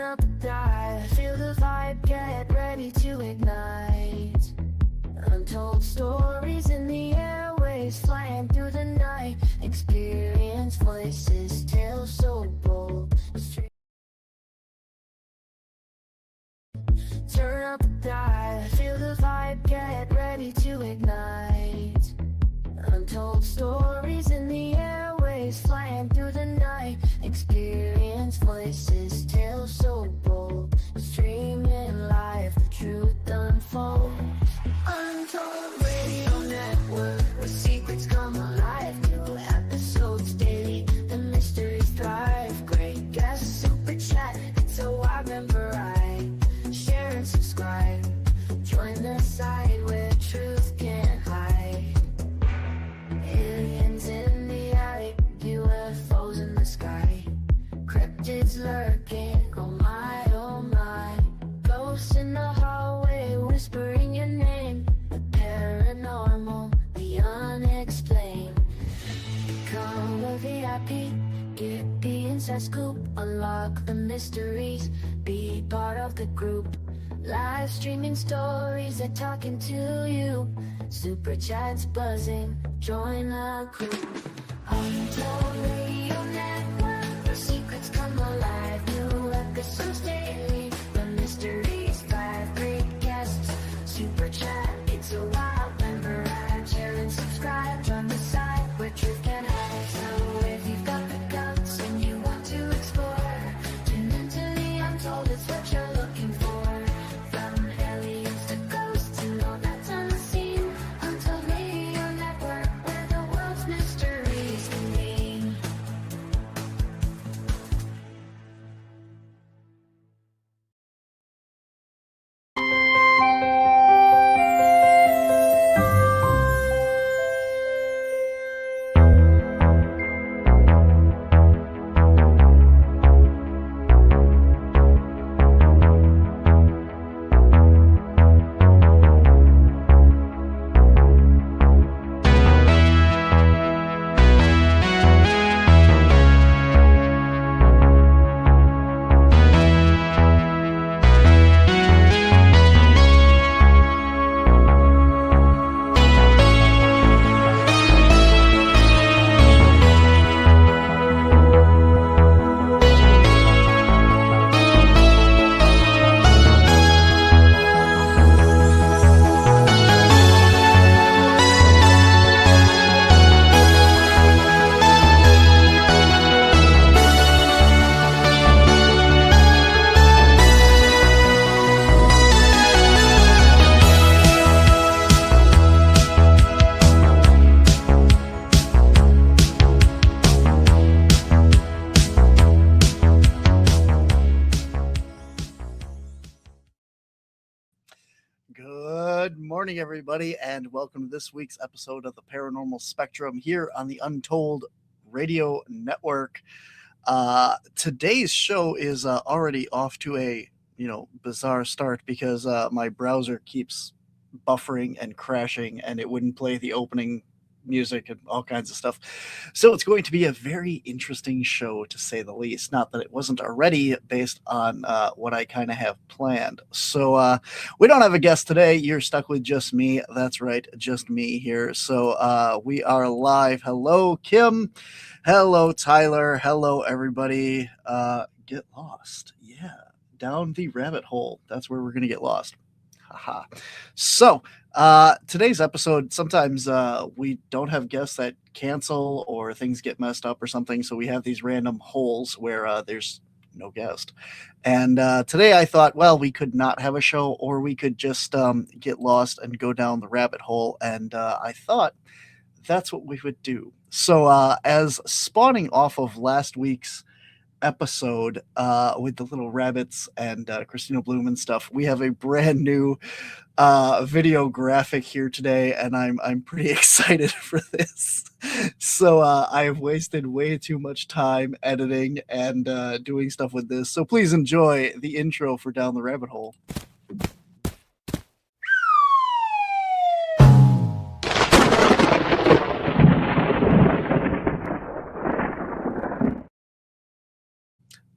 up the dive, feel the vibe, get ready to ignite. Untold stories in the airways, flying through the night. Experience voices, tales so bold. Turn up the dive, feel the vibe, get ready to ignite. Untold stories in the airways, flying through the night. Experience voices, tales so bold. Streaming live, the truth unfolds. Untold Radio Network, where secrets come alive. New episodes daily, the mysteries thrive. Great guests, super chat, it's a wide variety. Share and subscribe, join the side where truth can't hide. Aliens in the attic, UFOs in the sky. Cryptids lurking, oh my, oh my. Ghosts in the hallway, whispering your name. The paranormal, the unexplained. Become a VIP, get the inside scoop. Unlock the mysteries, be part of the group. Live streaming stories, they're talking to you. Super chats buzzing, join the crew. Untold Radio Network, where secrets come alive. New episodes daily, the mysteries thrive. Great guests, super chat, it's a wild member. Share and subscribe, join the side where truth can hide. So if you've got the guts and you want to explore, tune into the Untold, it's what you're looking for. From aliens to ghosts and all that's unseen. Untold Radio Network, where the world's mysteries convene. Good morning, everybody, and welcome to this week's episode of the Paranormal Spectrum here on the Untold Radio Network. Today's show is already off to a bizarre start because my browser keeps buffering and crashing, and it wouldn't play the opening music and all kinds of stuff. So it's going to be a very interesting show, to say the least. Not that it wasn't already, based on what I kind of have planned. So we don't have a guest today. You're stuck with just me. That's right, just me here. So we are live. Hello, Kim. Hello, Tyler. Hello, everybody. Get lost. Yeah, down the rabbit hole. That's where we're going to get lost. Haha. So today's episode, sometimes we don't have guests that cancel or things get messed up or something, so we have these random holes where there's no guest. And today I thought, well, we could not have a show, or we could just get lost and go down the rabbit hole, and I thought that's what we would do. So as spawning off of last week's episode with the little rabbits and Christina Bloom and stuff, we have a brand new video graphic here today, and I'm pretty excited for this. So I've wasted way too much time editing and doing stuff with this, so please enjoy the intro for Down the Rabbit Hole.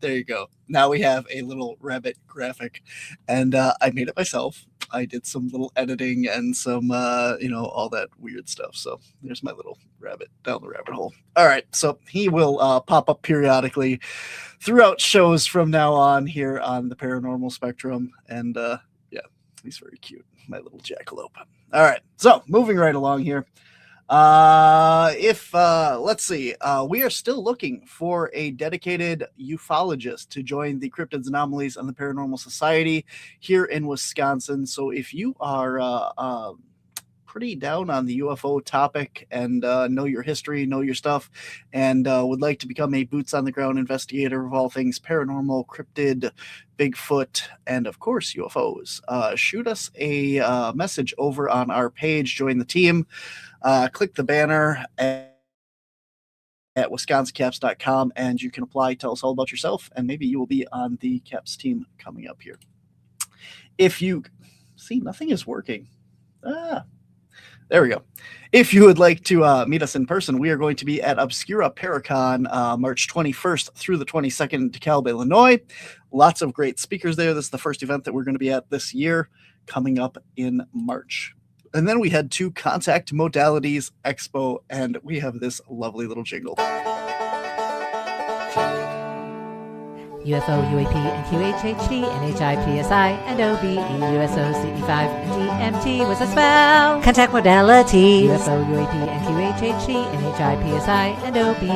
There you go. Now we have a little rabbit graphic, and I made it myself. I did some little editing and some, all that weird stuff. So there's my little rabbit down the rabbit hole. All right. So he will pop up periodically throughout shows from now on here on the Paranormal Spectrum. And yeah, he's very cute. My little jackalope. All right. So moving right along here. Let's see, we are still looking for a dedicated ufologist to join the Cryptids, Anomalies, and the Paranormal Society here in Wisconsin. So if you are pretty down on the UFO topic and know your history, know your stuff, and would like to become a boots on the ground investigator of all things paranormal, cryptid, Bigfoot, and of course UFOs, shoot us a message over on our page, join the team. Click the banner at wisconsincaps.com and you can apply. Tell us all about yourself, and maybe you will be on the Caps team coming up here. If you see, nothing is working. There we go. If you would like to meet us in person, we are going to be at Obscura Paracon March 21st through the 22nd in DeKalb, Illinois. Lots of great speakers there. This is the first event that we're going to be at this year, coming up in March. And then we head to Contact Modalities Expo, and we have this lovely little jingle. UFO, UAP, NQHHD, NHI, PSI, NOBE, USO, CE5, and DMT was a spell. Contact modalities. UFO, UAP, NQHHD, NHI, PSI, NOBE,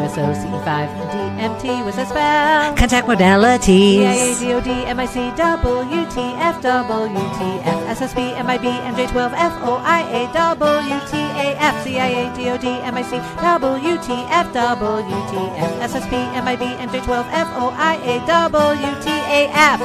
USO, CE5, and DMT was a spell. Contact modalities. CIA, DOD, MIC, WTF, WTF, SSB, MIB, MJ12, FOIA, WTAF, CIA, DOD, MIC, WTF, WTF, SSB, MIB, MJ12, FOIA, WTAF.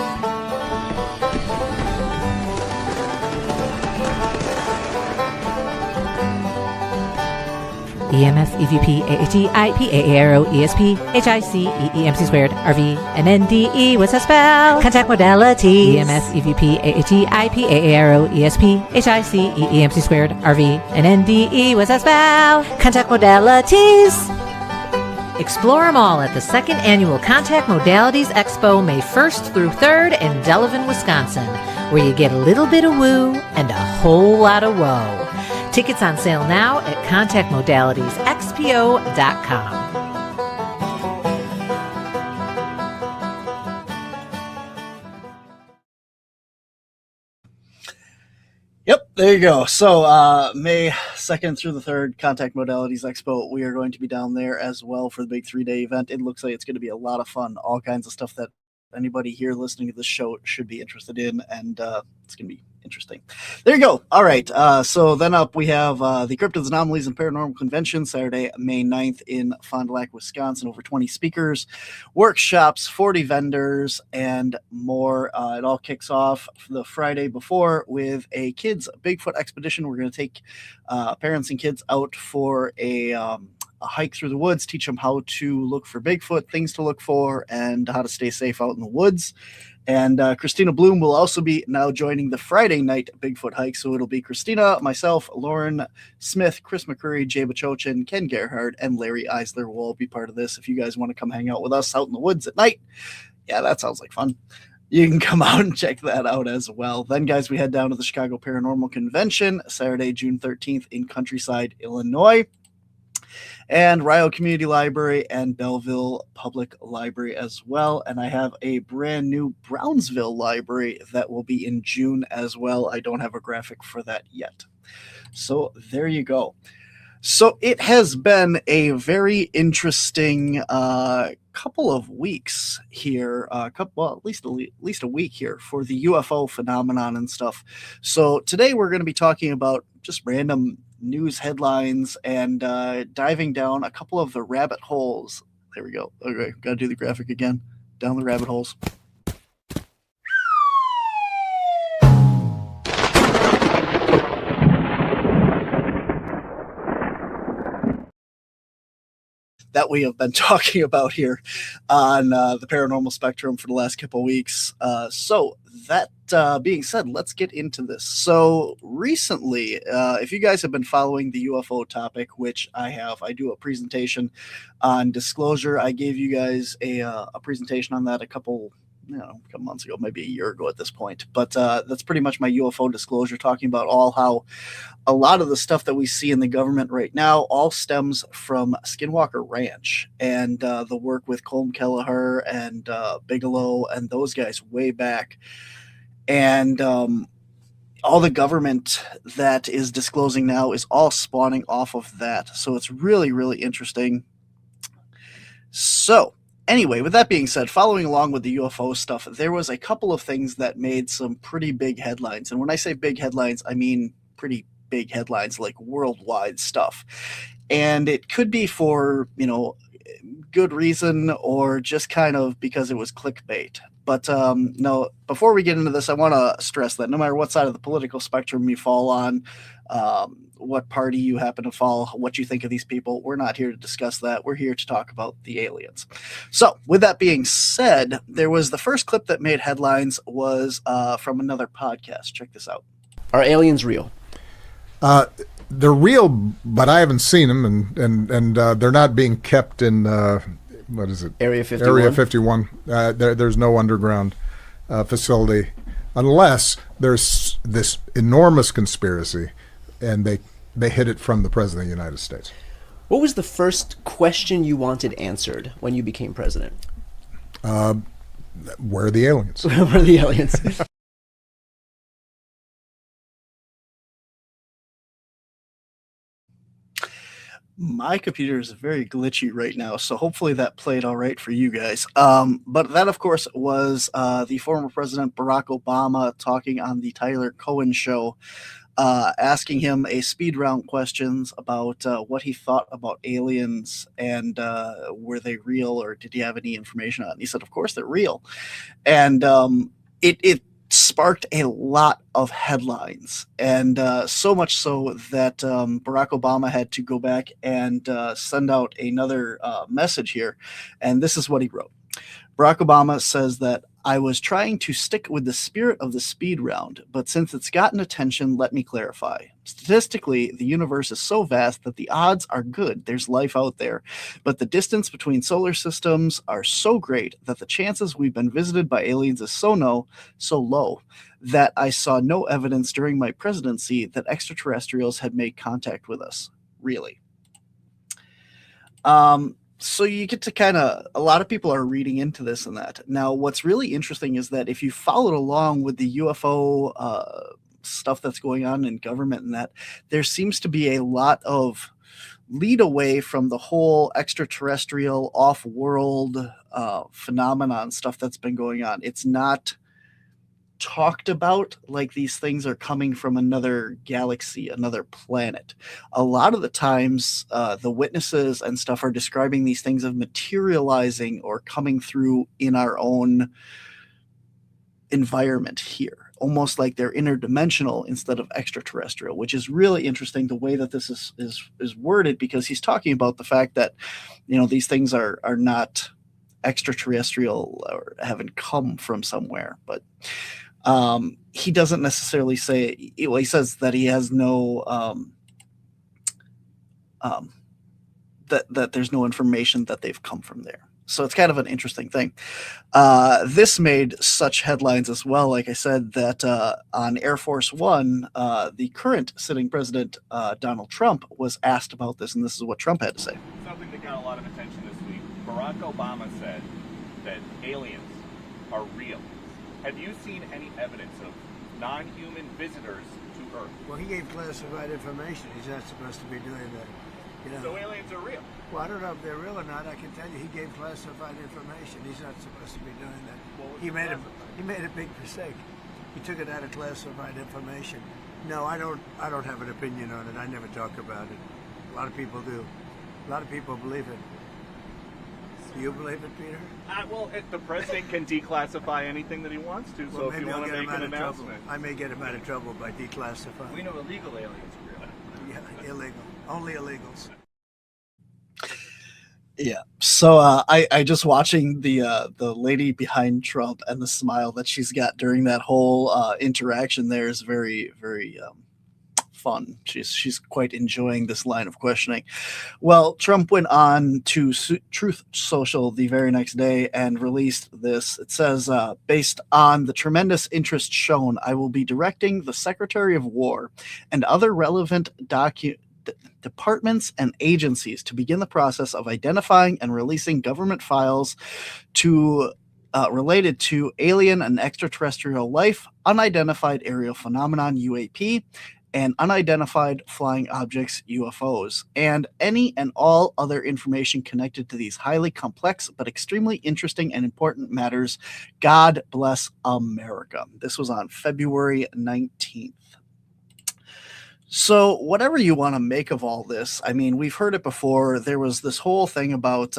EMF, EVP, AHE, IP, AARO, ESP, HIC, EEMC squared, RV, and NDE was a spell. Contact modalities. EMF, EVP, AHE, IP, AARO, ESP, HIC, EEMC squared, RV, and NDE was a spell. Contact modalities. Explore them all at the second annual Contact Modalities Expo, May 1st through 3rd in Delavan, Wisconsin, where you get a little bit of woo and a whole lot of woe. Tickets on sale now at contactmodalitiesxpo.com. Yep, there you go. So May 2nd through the 3rd, Contact Modalities Expo. We are going to be down there as well for the big 3-day event. It looks like it's going to be a lot of fun. All kinds of stuff that anybody here listening to this show should be interested in, and it's going to be interesting. There you go. All right. So then up we have the Cryptids, Anomalies, and Paranormal Convention, Saturday, May 9th in Fond du Lac, Wisconsin. Over 20 speakers, workshops, 40 vendors, and more. It all kicks off the Friday before with a kids Bigfoot expedition. We're going to take parents and kids out for a hike through the woods, teach them how to look for Bigfoot, things to look for, and how to stay safe out in the woods. And Christina Bloom will also be now joining the Friday night Bigfoot hike. So it'll be Christina, myself, Lauren Smith, Chris McCurry, Jay Bachochin, Ken Gerhard, and Larry Eisler will all be part of this. If you guys want to come hang out with us out in the woods at night, yeah, that sounds like fun. You can come out and check that out as well. Then, guys, we head down to the Chicago Paranormal Convention, Saturday, June 13th in Countryside, Illinois. And Rio Community Library and Belleville Public Library as well. And I have a brand new Brownsville library that will be in June as well. I don't have a graphic for that yet. So there you go. So it has been a very interesting couple of weeks here, at least a week here for the UFO phenomenon and stuff. So today we're going to be talking about just random news headlines and diving down a couple of the rabbit holes. There we go. Okay, got to do the graphic again. Down the rabbit holes. That we have been talking about here on the Paranormal Spectrum for the last couple of weeks. So that being said, let's get into this. So recently, if you guys have been following the UFO topic, which I have, I do a presentation on disclosure. I gave you guys a presentation on that a couple months ago, maybe a year ago at this point. But that's pretty much my UFO disclosure, talking about how a lot of the stuff that we see in the government right now all stems from Skinwalker Ranch and the work with Colm Kelleher and Bigelow and those guys way back. And all the government that is disclosing now is all spawning off of that. So it's really, really interesting. So anyway, with that being said, following along with the UFO stuff, there was a couple of things that made some pretty big headlines. And when I say big headlines, I mean pretty big headlines, like worldwide stuff. And it could be for, good reason or just kind of because it was clickbait. But no, before we get into this, I want to stress that no matter what side of the political spectrum you fall on, what party you happen to follow, what you think of these people, we're not here to discuss that. We're here to talk about the aliens. So with that being said, there was the first clip that made headlines was from another podcast. Check this out. Are aliens real? They're real, but I haven't seen them, and they're not being kept in what is it? Area 51. Area 51. There's no underground facility, unless there's this enormous conspiracy, and they hid it from the President of the United States. What was the first question you wanted answered when you became president? Where are the aliens? Where are the aliens? My computer is very glitchy right now, so hopefully that played all right for you guys. But that, of course, was the former President Barack Obama talking on the Tyler Cohen show, asking him a speed round questions about what he thought about aliens and were they real or did he have any information on it. And he said, of course, they're real. And it sparked a lot of headlines, and so much so that Barack Obama had to go back and send out another message here. And this is what he wrote. Barack Obama says that I was trying to stick with the spirit of the speed round, but since it's gotten attention, let me clarify. Statistically, the universe is so vast that the odds are good there's life out there, but the distance between solar systems are so great that the chances we've been visited by aliens is so low that I saw no evidence during my presidency that extraterrestrials had made contact with us. Really. So you get to a lot of people are reading into this and that. Now, what's really interesting is that if you followed along with the UFO stuff that's going on in government and that, there seems to be a lot of lead away from the whole extraterrestrial off-world phenomenon stuff that's been going on. It's not talked about like these things are coming from another galaxy, another planet. A lot of the times the witnesses and stuff are describing these things of materializing or coming through in our own environment here, almost like they're interdimensional instead of extraterrestrial, which is really interesting the way that this is worded, because he's talking about the fact that these things are not extraterrestrial or haven't come from somewhere. But he doesn't necessarily say, well, he says that he has no, that there's no information that they've come from there. So it's kind of an interesting thing. This made such headlines as well, like I said, that on Air Force One, the current sitting president, Donald Trump, was asked about this, and this is what Trump had to say. Something that got a lot of attention this week. Barack Obama said that aliens are real. Have you seen any evidence of non-human visitors to Earth? Well, he gave classified information. He's not supposed to be doing that. So aliens are real? Well, I don't know if they're real or not. I can tell you he gave classified information. He's not supposed to be doing that. He made a big mistake. He took it out of classified information. No, I don't have an opinion on it. I never talk about it. A lot of people do. A lot of people believe it. Do you believe it, Peter? Well, the president can declassify anything that he wants to, Well, so if you maybe I'll want to get make him out an of trouble. announcement. I may get him out of trouble by declassifying. We know illegal aliens are real. Yeah, illegal. Only illegals. Yeah. So I just watching the lady behind Trump and the smile that she's got during that whole interaction there is very, very fun. She's quite enjoying this line of questioning. Well, Trump went on to Truth Social the very next day and released this. It says, based on the tremendous interest shown, I will be directing the Secretary of War and other relevant departments and agencies to begin the process of identifying and releasing government files to related to alien and extraterrestrial life, unidentified aerial phenomenon UAP, and unidentified flying objects UFOs, and any and all other information connected to these highly complex but extremely interesting and important matters. God bless America. This was on February 19th. So whatever you want to make of all this, I mean, we've heard it before. There was this whole thing about,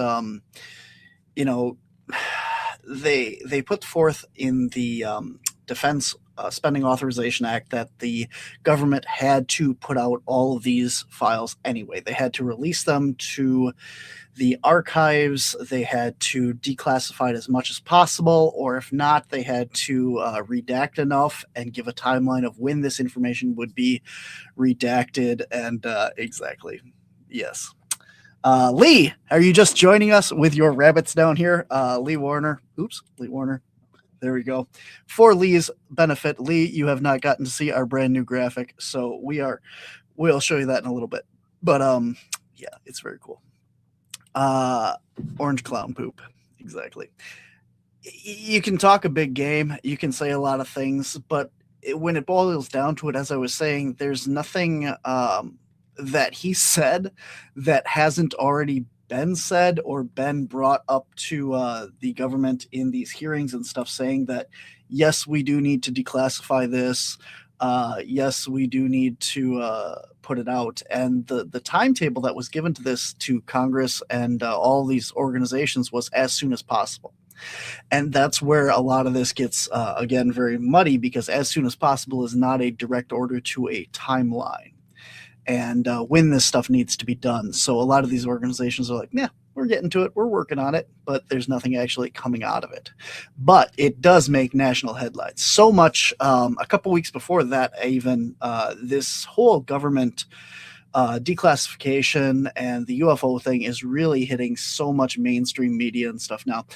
they put forth in the Defense Spending Authorization Act that the government had to put out all of these files anyway. They had to release them to the archives. They had to declassify it as much as possible, or if not, they had to redact enough and give a timeline of when this information would be redacted. And exactly, yes. Lee, are you just joining us with your rabbits down here? Lee Warner. There we go. For Lee's benefit, Lee, you have not gotten to see our brand new graphic, so we'll show you that in a little bit. But yeah, it's very cool. Orange clown poop. Exactly. You can talk a big game, you can say a lot of things, but when it boils down to it, as I was saying, there's nothing that he said that hasn't already been said or been brought up to the government in these hearings and stuff, saying that, yes, we do need to declassify this. Yes, we do need to put it out. And the timetable that was given to this to Congress and all these organizations was as soon as possible. And that's where a lot of this gets, again, very muddy, because as soon as possible is not a direct order to a timeline. And when this stuff needs to be done. So a lot of these organizations are like, yeah, we're getting to it, we're working on it, but there's nothing actually coming out of it. But it does make national headlines. So much, a couple weeks before that, even this whole government declassification and the UFO thing is really hitting so much mainstream media and stuff now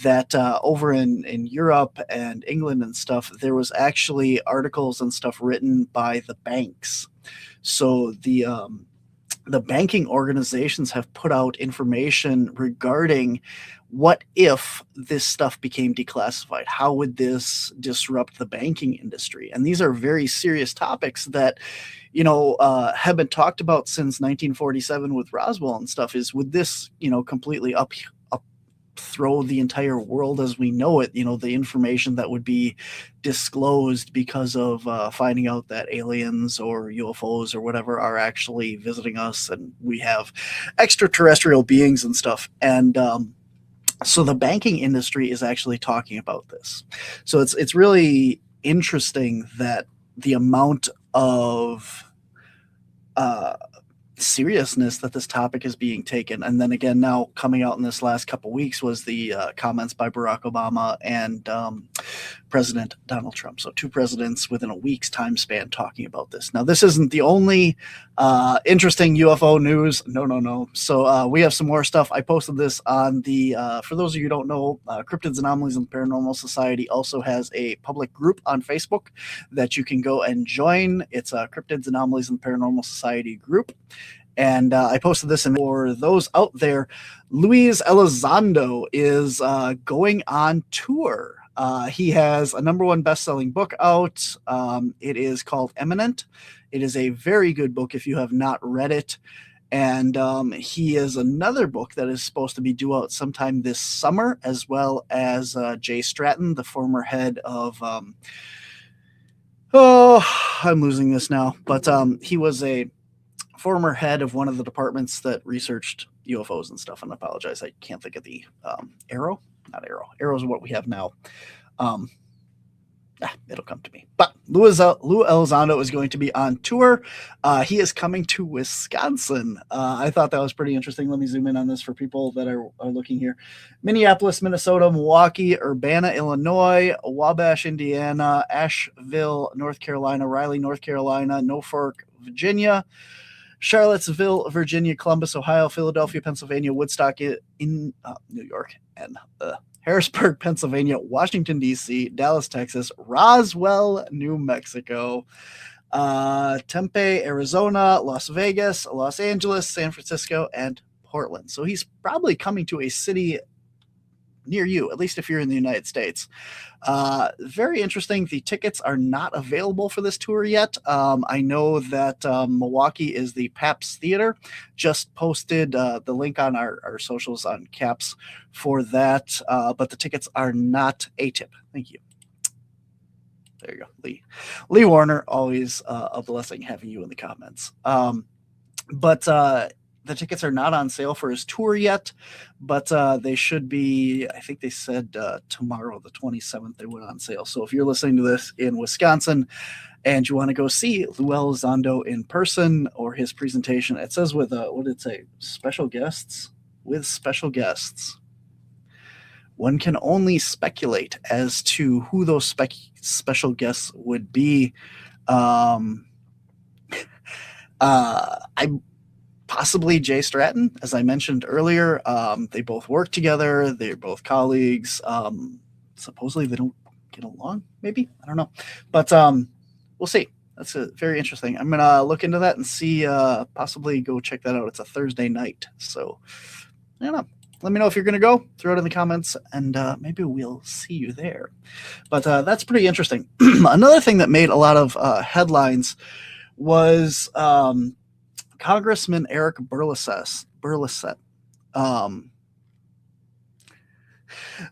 that over in Europe and England and stuff, there was actually articles and stuff written by the banks. So the banking organizations have put out information regarding what if this stuff became declassified? How would this disrupt the banking industry? And these are very serious topics that, have been talked about since 1947 with Roswell and stuff. Is would this, completely throw the entire world as we know it, the information that would be disclosed because of finding out that aliens or UFOs or whatever are actually visiting us and we have extraterrestrial beings and stuff. And so the banking industry is actually talking about this. So it's really interesting that the amount of seriousness that this topic is being taken. And then again, now coming out in this last couple weeks was the comments by Barack Obama and President Donald Trump. So two presidents within a week's time span talking about this. Now, this isn't the only interesting UFO news. No. So we have some more stuff. I posted this on the, for those of you who don't know, Cryptids, Anomalies, and Paranormal Society also has a public group on Facebook that you can go and join. It's a Cryptids, Anomalies, and Paranormal Society group. And I posted this, and for those out there, Luis Elizondo is going on tour. He has a #1 best-selling book out. It is called Eminent. It is a very good book if you have not read it. And he has another book that is supposed to be due out sometime this summer, as well as Jay Stratton, the former head of... I'm losing this now. But he was a former head of one of the departments that researched UFOs and stuff. And I apologize, I can't think of the Arrow. Not Arrow. Arrow is what we have now. It'll come to me. But Lou Elizondo is going to be on tour. He is coming to Wisconsin. I thought that was pretty interesting. Let me zoom in on this for people that are looking here. Minneapolis, Minnesota, Milwaukee, Urbana, Illinois, Wabash, Indiana, Asheville, North Carolina, Raleigh, North Carolina, Norfolk, Virginia, Charlottesville, Virginia, Columbus, Ohio, Philadelphia, Pennsylvania, Woodstock in New York, and Harrisburg, Pennsylvania, Washington, D.C., Dallas, Texas, Roswell, New Mexico, Tempe, Arizona, Las Vegas, Los Angeles, San Francisco, and Portland. So he's probably coming to a city near you, at least if you're in the United States. Very interesting. The tickets are not available for this tour yet. I know that Milwaukee is the Paps Theater. Just posted the link on our socials on Caps for that, but the tickets are not a tip. Thank you. There you go, Lee Warner, always a blessing having you in the comments. But the tickets are not on sale for his tour yet, but they should be, I think they said tomorrow, the 27th, they went on sale. So if you're listening to this in Wisconsin and you want to go see Lou Elizondo in person or his presentation, it says with, what did it say? Special guests? With special guests. One can only speculate as to who those special guests would be. Possibly Jay Stratton, as I mentioned earlier. They both work together. They're both colleagues. Supposedly they don't get along, maybe. I don't know. But we'll see. That's very interesting. I'm going to look into that and see, possibly go check that out. It's a Thursday night. So, I don't know. Let me know if you're going to go. Throw it in the comments, and maybe we'll see you there. But that's pretty interesting. Another thing that made a lot of headlines was Congressman Eric Burlesett.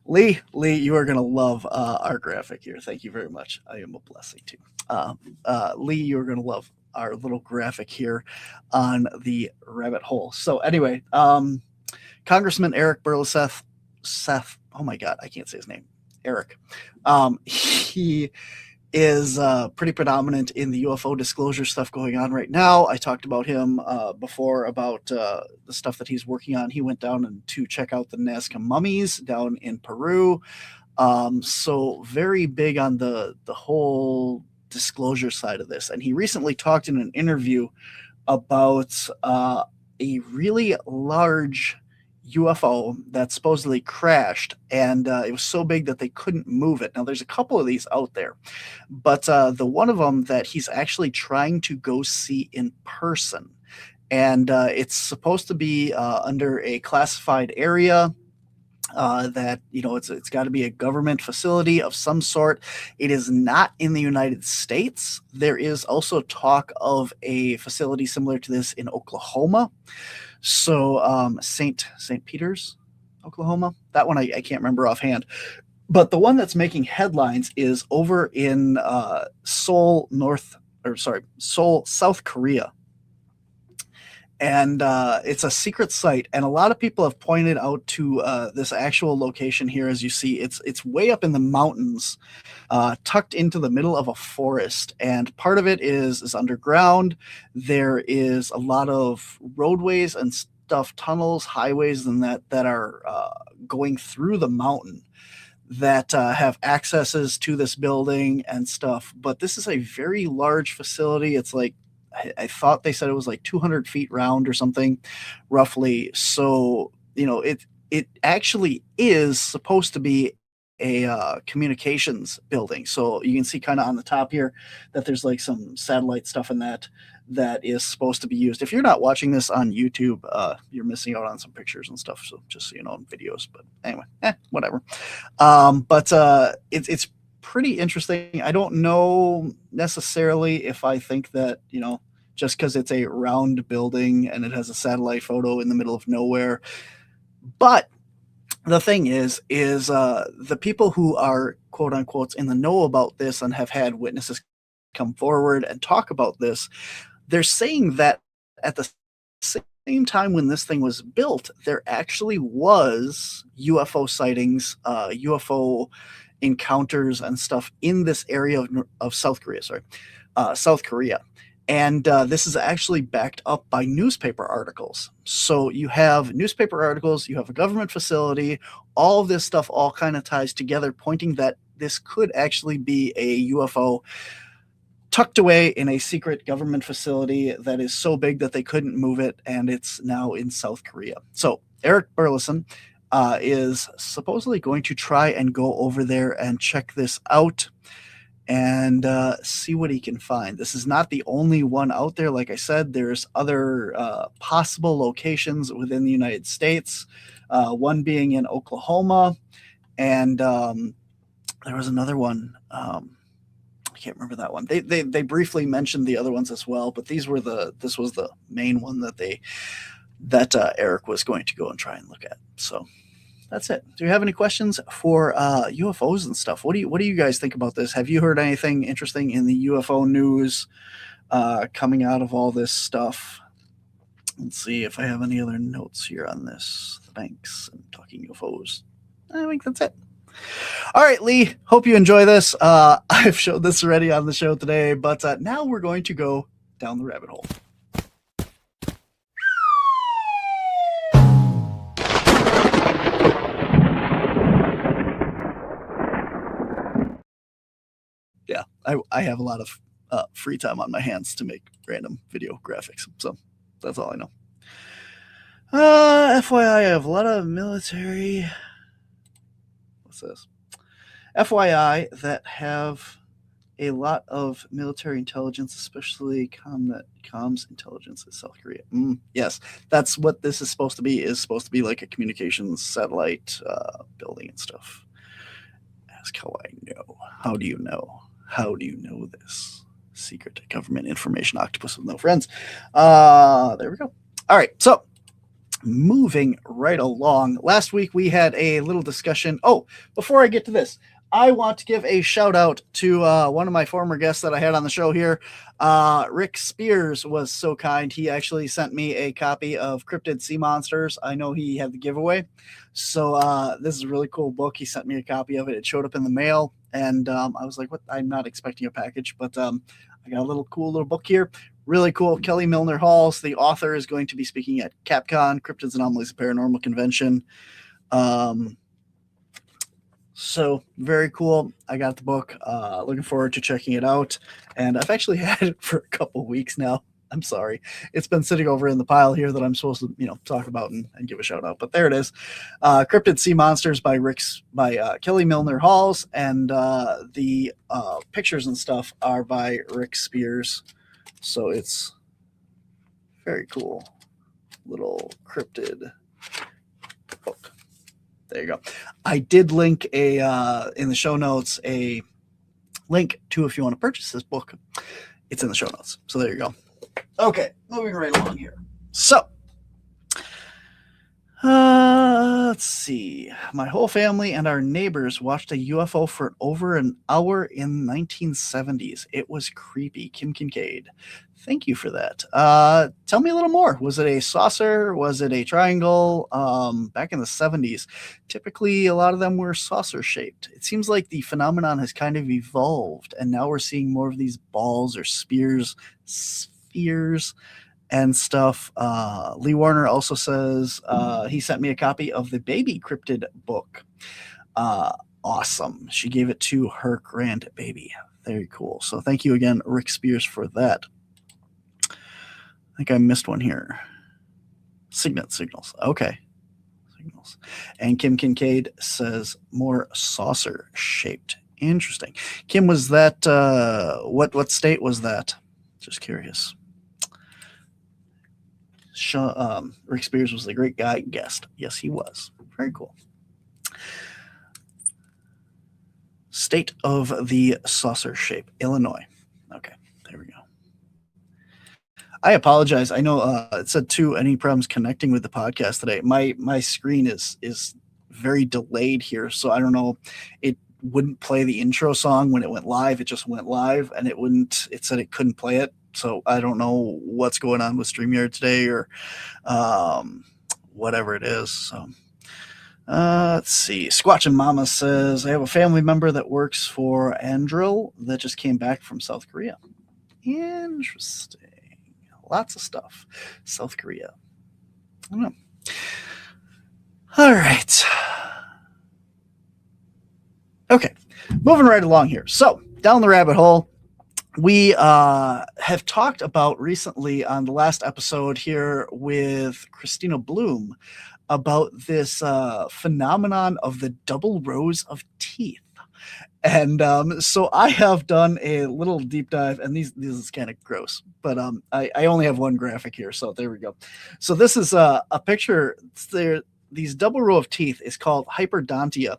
Lee, you are going to love our graphic here. Thank you very much. I am a blessing too. Lee, you're going to love our little graphic here on the rabbit hole. So anyway, Congressman Eric Burlesett, oh my God, I can't say his name. Eric. He is pretty predominant in the UFO disclosure stuff going on right now. I talked about him before about the stuff that he's working on. He went down to check out the Nazca mummies down in Peru. So very big on the whole disclosure side of this. And he recently talked in an interview about a really large UFO that supposedly crashed, and it was so big that they couldn't move it. Now, there's a couple of these out there, but the one of them that he's actually trying to go see in person, and it's supposed to be under a classified area. That, you know, it's got to be a government facility of some sort. It is not in the United States. There is also talk of a facility similar to this in Oklahoma. So St. Peter's, Oklahoma. That one I can't remember offhand. But the one that's making headlines is over in Seoul, South Korea. And it's a secret site, and a lot of people have pointed out to this actual location here. As you see, it's way up in the mountains, tucked into the middle of a forest, and part of it is underground. There is a lot of roadways and stuff, tunnels, highways, and that are going through the mountain that have accesses to this building and stuff. But this is a very large facility. It's like, I thought they said it was like 200 feet round or something, roughly. So, you know, it actually is supposed to be a communications building. So you can see kind of on the top here that there's like some satellite stuff in that is supposed to be used. If you're not watching this on YouTube, you're missing out on some pictures and stuff. So just so you know, in videos. But anyway, whatever. But it's pretty interesting. I don't know necessarily if I think that, you know, just because it's a round building and it has a satellite photo in the middle of nowhere. But the thing is the people who are quote unquote in the know about this and have had witnesses come forward and talk about this, they're saying that at the same time when this thing was built, there actually was UFO sightings, UFO encounters and stuff in this area of South Korea. South Korea. And this is actually backed up by newspaper articles. So you have newspaper articles, you have a government facility, all of this stuff all kind of ties together, pointing that this could actually be a UFO tucked away in a secret government facility that is so big that they couldn't move it, and it's now in South Korea. So Eric Burleson is supposedly going to try and go over there and check this out and see what he can find. This is not the only one out there. Like I said, there's other possible locations within the United States, one being in Oklahoma, and there was another one. I can't remember that one. They briefly mentioned the other ones as well, but this was the main one that Eric was going to go and try and look at. So that's it. Do you have any questions for UFOs and stuff? What do you guys think about this? Have you heard anything interesting in the UFO news coming out of all this stuff? Let's see if I have any other notes here on this. The banks and talking UFOs. I think that's it. All right, Lee, hope you enjoy this. I've showed this already on the show today, but now we're going to go down the rabbit hole. Yeah, I have a lot of free time on my hands to make random video graphics, so that's all I know. FYI, I have a lot of military... What's this? FYI, that have a lot of military intelligence, especially comms intelligence in South Korea. Yes, that's what this is supposed to be. Is supposed to be like a communications satellite building and stuff. Ask how I know. How do you know? How do you know this? Secret government information octopus with no friends. There we go. All right, so moving right along. Last week we had a little discussion. Oh, before I get to this, I want to give a shout out to one of my former guests that I had on the show here. Rick Spears was so kind. He actually sent me a copy of Cryptid Sea Monsters. I know he had the giveaway. So this is a really cool book. He sent me a copy of it. It showed up in the mail. And I was like, what? I'm not expecting a package, but I got a cool little book here. Really cool. Kelly Milner Halls, the author, is going to be speaking at CapCon, Cryptids, Anomalies, and Paranormal Convention. So very cool. I got the book. Looking forward to checking it out. And I've actually had it for a couple weeks now. I'm sorry. It's been sitting over in the pile here that I'm supposed to, talk about and give a shout out. But there it is. Cryptid Sea Monsters by Kelly Milner Halls. And the pictures and stuff are by Rick Spears. So it's very cool. Little cryptid book. There you go. I did link in the show notes a link to if you want to purchase this book. It's in the show notes. So there you go. Okay, moving right along here. So, let's see. My whole family and our neighbors watched a UFO for over an hour in the 1970s. It was creepy. Kim Kincaid. Thank you for that. Tell me a little more. Was it a saucer? Was it a triangle? Back in the 70s, typically a lot of them were saucer shaped. It seems like the phenomenon has kind of evolved, and now we're seeing more of these balls or spheres and stuff. Lee Warner also says he sent me a copy of the Baby Cryptid book. Awesome. She gave it to her grandbaby. Very cool. So thank you again, Rick Spears, for that. I think I missed one here. Signals. Okay. Signals. And Kim Kincaid says more saucer shaped. Interesting. Kim, was that what state was that? Just curious. Rick Spears was a great guy guest. Yes, he was. Very cool. State of the saucer shape, Illinois. Okay, there we go. I apologize. I know it said any problems connecting with the podcast today. My screen is very delayed here, so I don't know. It wouldn't play the intro song when it went live. It just went live, and it said it couldn't play it. So I don't know what's going on with StreamYard today or whatever it is. So Let's see. Squatchin' Mama says, I have a family member that works for Andril that just came back from South Korea. Interesting. Lots of stuff. South Korea. I don't know. All right. Okay. Moving right along here. So, down the rabbit hole, we have talked about recently on the last episode here with Christina Bloom about this phenomenon of the double rows of teeth. And so I have done a little deep dive, and these is kind of gross, but I only have one graphic here, so there we go. So this is a picture. These double row of teeth is called hyperdontia.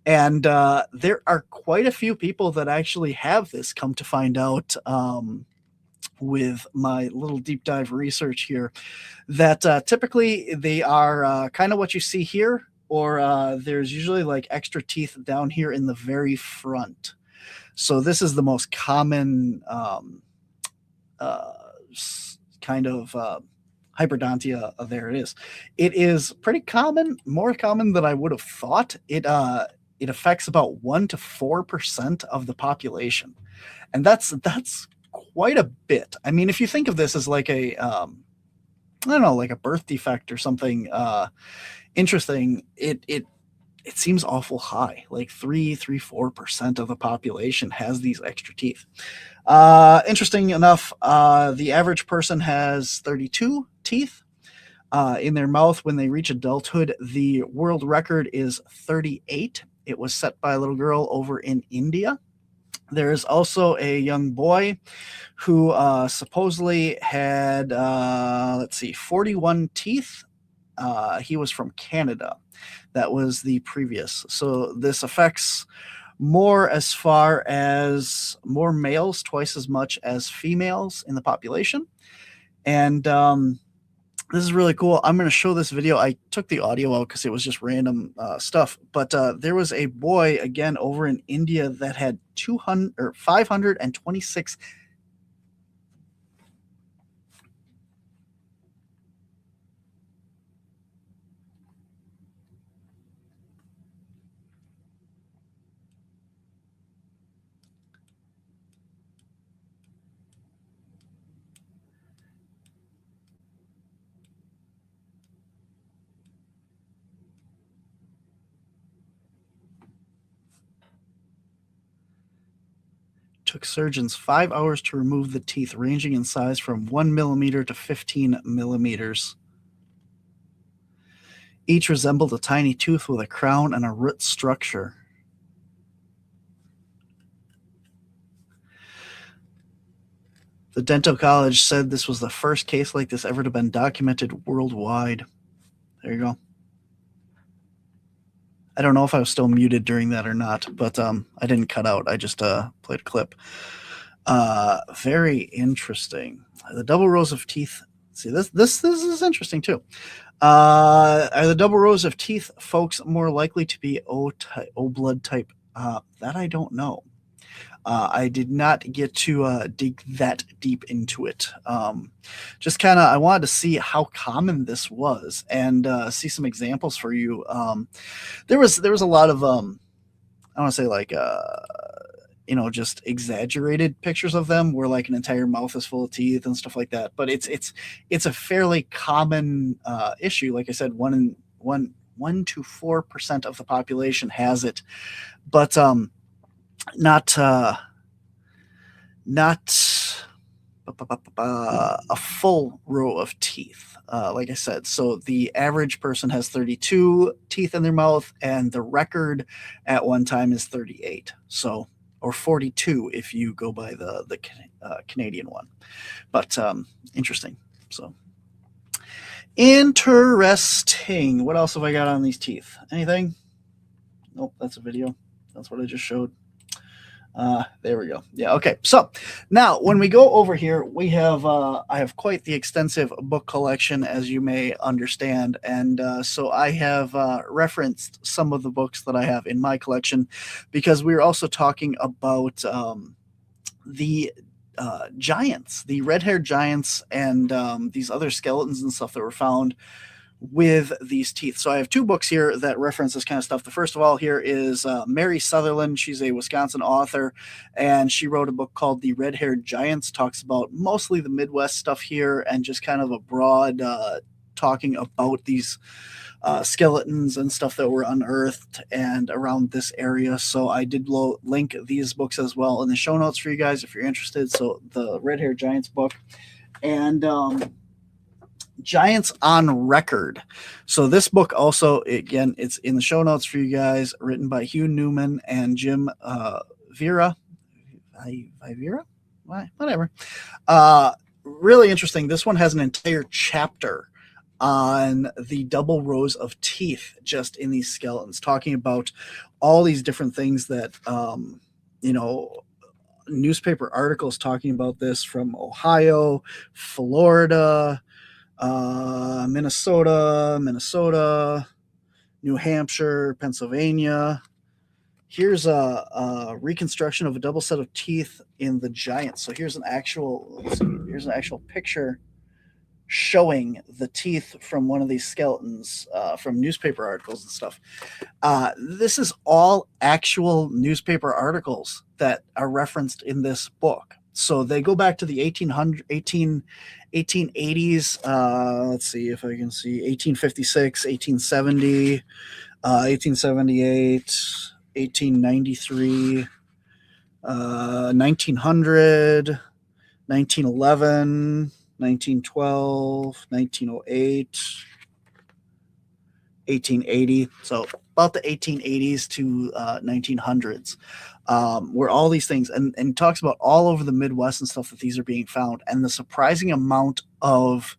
And there are quite a few people that actually have this, come to find out with my little deep dive research here, that typically they are kind of what you see here, or there's usually like extra teeth down here in the very front. So this is the most common kind of hyperdontia. There it is. It is pretty common, more common than I would have thought. It affects about 1 to 4% of the population, and that's quite a bit. I mean, if you think of this as like a I don't know, like a birth defect or something interesting, it seems awful high. Like 4% of the population has these extra teeth. Interesting enough, the average person has 32 teeth in their mouth when they reach adulthood. The world record is 38. It was set by a little girl over in India. There is also a young boy who supposedly had, 41 teeth. He was from Canada. That was the previous. So this affects more as far as more males, twice as much as females in the population. And this is really cool. I'm going to show this video. I took the audio out because it was just random stuff. But there was a boy, again, over in India that had 526 took surgeons 5 hours to remove the teeth, ranging in size from 1 millimeter to 15 millimeters. Each resembled a tiny tooth with a crown and a root structure. The Dental College said this was the first case like this ever to have been documented worldwide. There you go. I don't know if I was still muted during that or not, but I didn't cut out. I just played a clip. Very interesting. The double rows of teeth. See, this is interesting too. Are the double rows of teeth folks more likely to be O blood type? That I don't know. I did not get to dig that deep into it. Just kind of, I wanted to see how common this was and see some examples for you. There was a lot of, I want to say like, just exaggerated pictures of them where like an entire mouth is full of teeth and stuff like that. But it's a fairly common issue. Like I said, 1 to 4% of the population has it, but not a full row of teeth, like I said. So the average person has 32 teeth in their mouth, and the record at one time is 38. So, or 42 if you go by the Canadian one. But interesting. So interesting. What else have I got on these teeth? Anything? Nope, that's a video. That's what I just showed. There we go. Yeah. Okay. So now when we go over here, we have, I have quite the extensive book collection, as you may understand. And, so I have, referenced some of the books that I have in my collection, because we were also talking about, the, giants, the red-haired giants, and, these other skeletons and stuff that were found with these teeth. So I have two books here that reference this kind of stuff. The first of all here is Mary Sutherland. She's a Wisconsin author, and she wrote a book called The Red-Haired Giants. Talks about mostly the Midwest stuff here and just kind of a broad talking about these skeletons and stuff that were unearthed and around this area. So I did link these books as well in the show notes for you guys if you're interested. So the Red-Haired Giants book and Giants on Record. So this book also, again, it's in the show notes for you guys, written by Hugh Newman and Jim Vera. Whatever. Really interesting. This one has an entire chapter on the double rows of teeth just in these skeletons, talking about all these different things that, newspaper articles talking about this from Ohio, Florida, Minnesota, New Hampshire, Pennsylvania. Here's a reconstruction of a double set of teeth in the giants. So here's an actual picture showing the teeth from one of these skeletons from newspaper articles and stuff. This is all actual newspaper articles that are referenced in this book. So they go back to the 1880s. Let's see if I can see 1856, 1870, 1878, 1893, 1900, 1911, 1912, 1908, 1880. So about the 1880s to 1900s, where all these things, and talks about all over the Midwest and stuff that these are being found, and the surprising amount of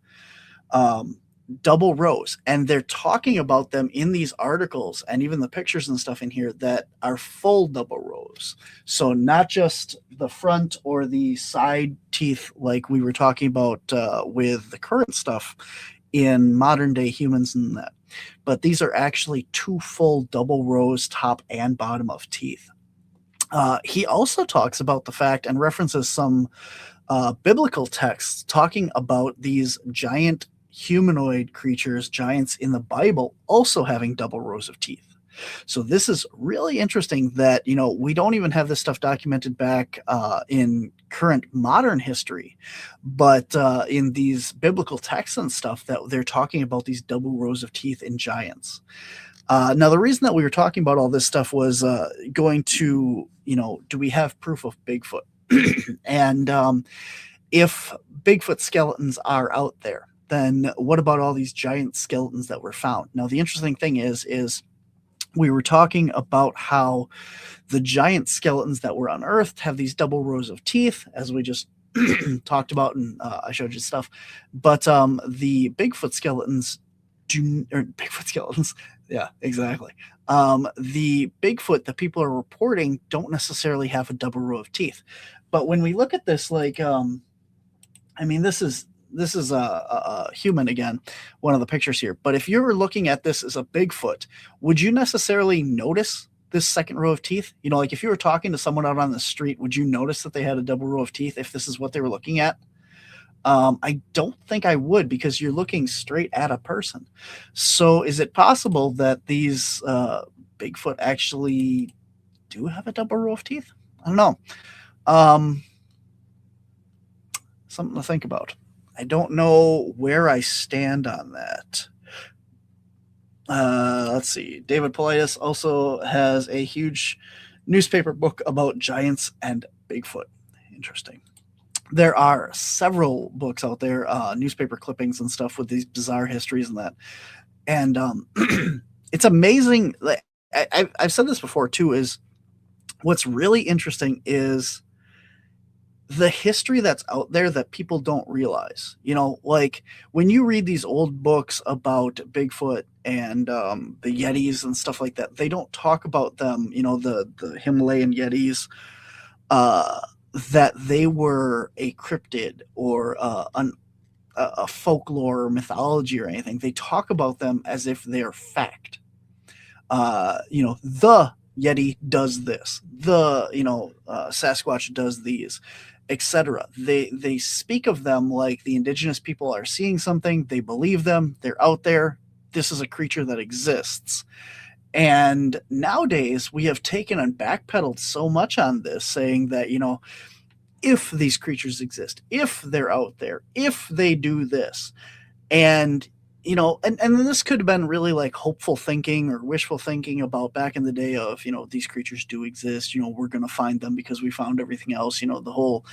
double rows. And they're talking about them in these articles and even the pictures and stuff in here that are full double rows. So not just the front or the side teeth like we were talking about with the current stuff in modern day humans and that, but these are actually two full double rows, top and bottom of teeth. He also talks about the fact and references some biblical texts talking about these giant humanoid creatures, giants in the Bible, also having double rows of teeth. So this is really interesting that, we don't even have this stuff documented back in current modern history, but in these biblical texts and stuff that they're talking about these double rows of teeth in giants. Now, the reason that we were talking about all this stuff was going to, do we have proof of Bigfoot? And if Bigfoot skeletons are out there, then what about all these giant skeletons that were found? Now, the interesting thing is we were talking about how the giant skeletons that were unearthed have these double rows of teeth, as we just talked about, and I showed you stuff. But the Bigfoot skeletons yeah, exactly. The Bigfoot that people are reporting don't necessarily have a double row of teeth. But when we look at this, this is a human again, one of the pictures here. But if you were looking at this as a Bigfoot, would you necessarily notice this second row of teeth? If you were talking to someone out on the street, would you notice that they had a double row of teeth if this is what they were looking at? I don't think I would, because you're looking straight at a person. So is it possible that these Bigfoot actually do have a double row of teeth? I don't know. Something to think about. I don't know where I stand on that. Let's see. David Politis also has a huge newspaper book about giants and Bigfoot. Interesting. There are several books out there, newspaper clippings and stuff with these bizarre histories and that. And it's amazing. I've said this before too, is what's really interesting is the history that's out there that people don't realize. When you read these old books about Bigfoot and the Yetis and stuff like that, they don't talk about them, the Himalayan Yetis, that they were a cryptid or a folklore or mythology or anything. They talk about them as if they're fact. The Yeti does this, the Sasquatch does these, etc. They speak of them like the indigenous people are seeing something, they believe them, they're out there, this is a creature that exists. And nowadays we have taken and backpedaled so much on this, saying that, if these creatures exist, if they're out there, if they do this, and and this could have been really like hopeful thinking or wishful thinking about back in the day of, these creatures do exist, we're going to find them because we found everything else, the whole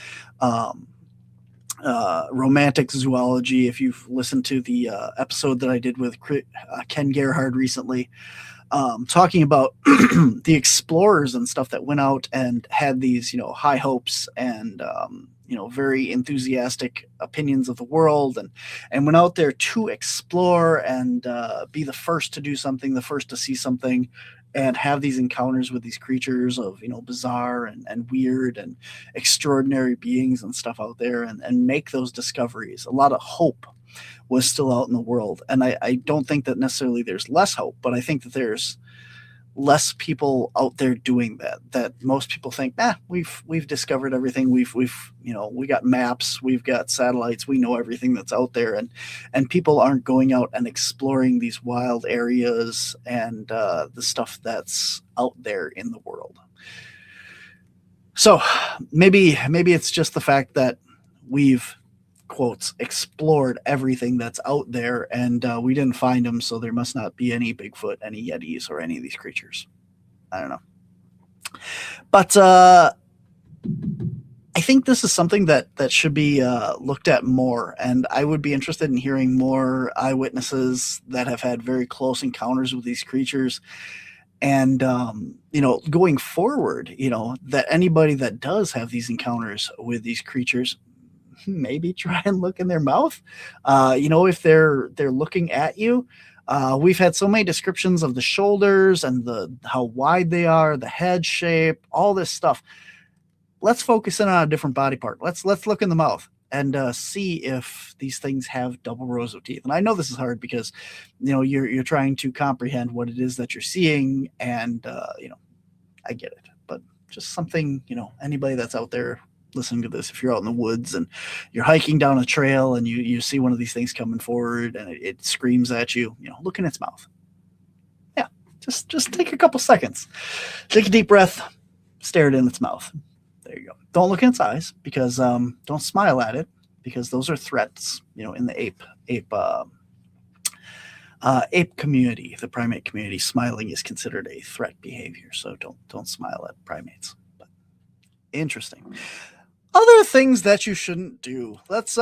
romantic zoology. If you've listened to the episode that I did with Ken Gerhard recently, talking about the explorers and stuff that went out and had these, high hopes and, very enthusiastic opinions of the world, and went out there to explore and be the first to do something, the first to see something, and have these encounters with these creatures of, bizarre and weird and extraordinary beings and stuff out there, and make those discoveries. A lot of hope was still out in the world. And I don't think that necessarily there's less hope, but I think that there's less people out there doing that most people think, we've discovered everything. We got maps, we've got satellites, we know everything that's out there. And people aren't going out and exploring these wild areas and the stuff that's out there in the world. So maybe it's just the fact that we've, quotes, explored everything that's out there, and we didn't find them, so there must not be any Bigfoot, any Yetis, or any of these creatures. I don't know. But I think this is something that should be looked at more, and I would be interested in hearing more eyewitnesses that have had very close encounters with these creatures. And, going forward, that anybody that does have these encounters with these creatures, maybe try and look in their mouth. If they're looking at you. We've had so many descriptions of the shoulders and how wide they are, the head shape, all this stuff. Let's focus in on a different body part. Let's look in the mouth and see if these things have double rows of teeth. And I know this is hard because you're trying to comprehend what it is that you're seeing, and I get it, but just something, anybody that's out there listening to this, if you're out in the woods and you're hiking down a trail and you see one of these things coming forward and it screams at you, look in its mouth. Yeah, just take a couple seconds, take a deep breath, stare it in its mouth. There you go. Don't look in its eyes, because don't smile at it, because those are threats. In the ape community, the primate community, smiling is considered a threat behavior. So don't smile at primates. But interesting. Other things that you shouldn't do. Let's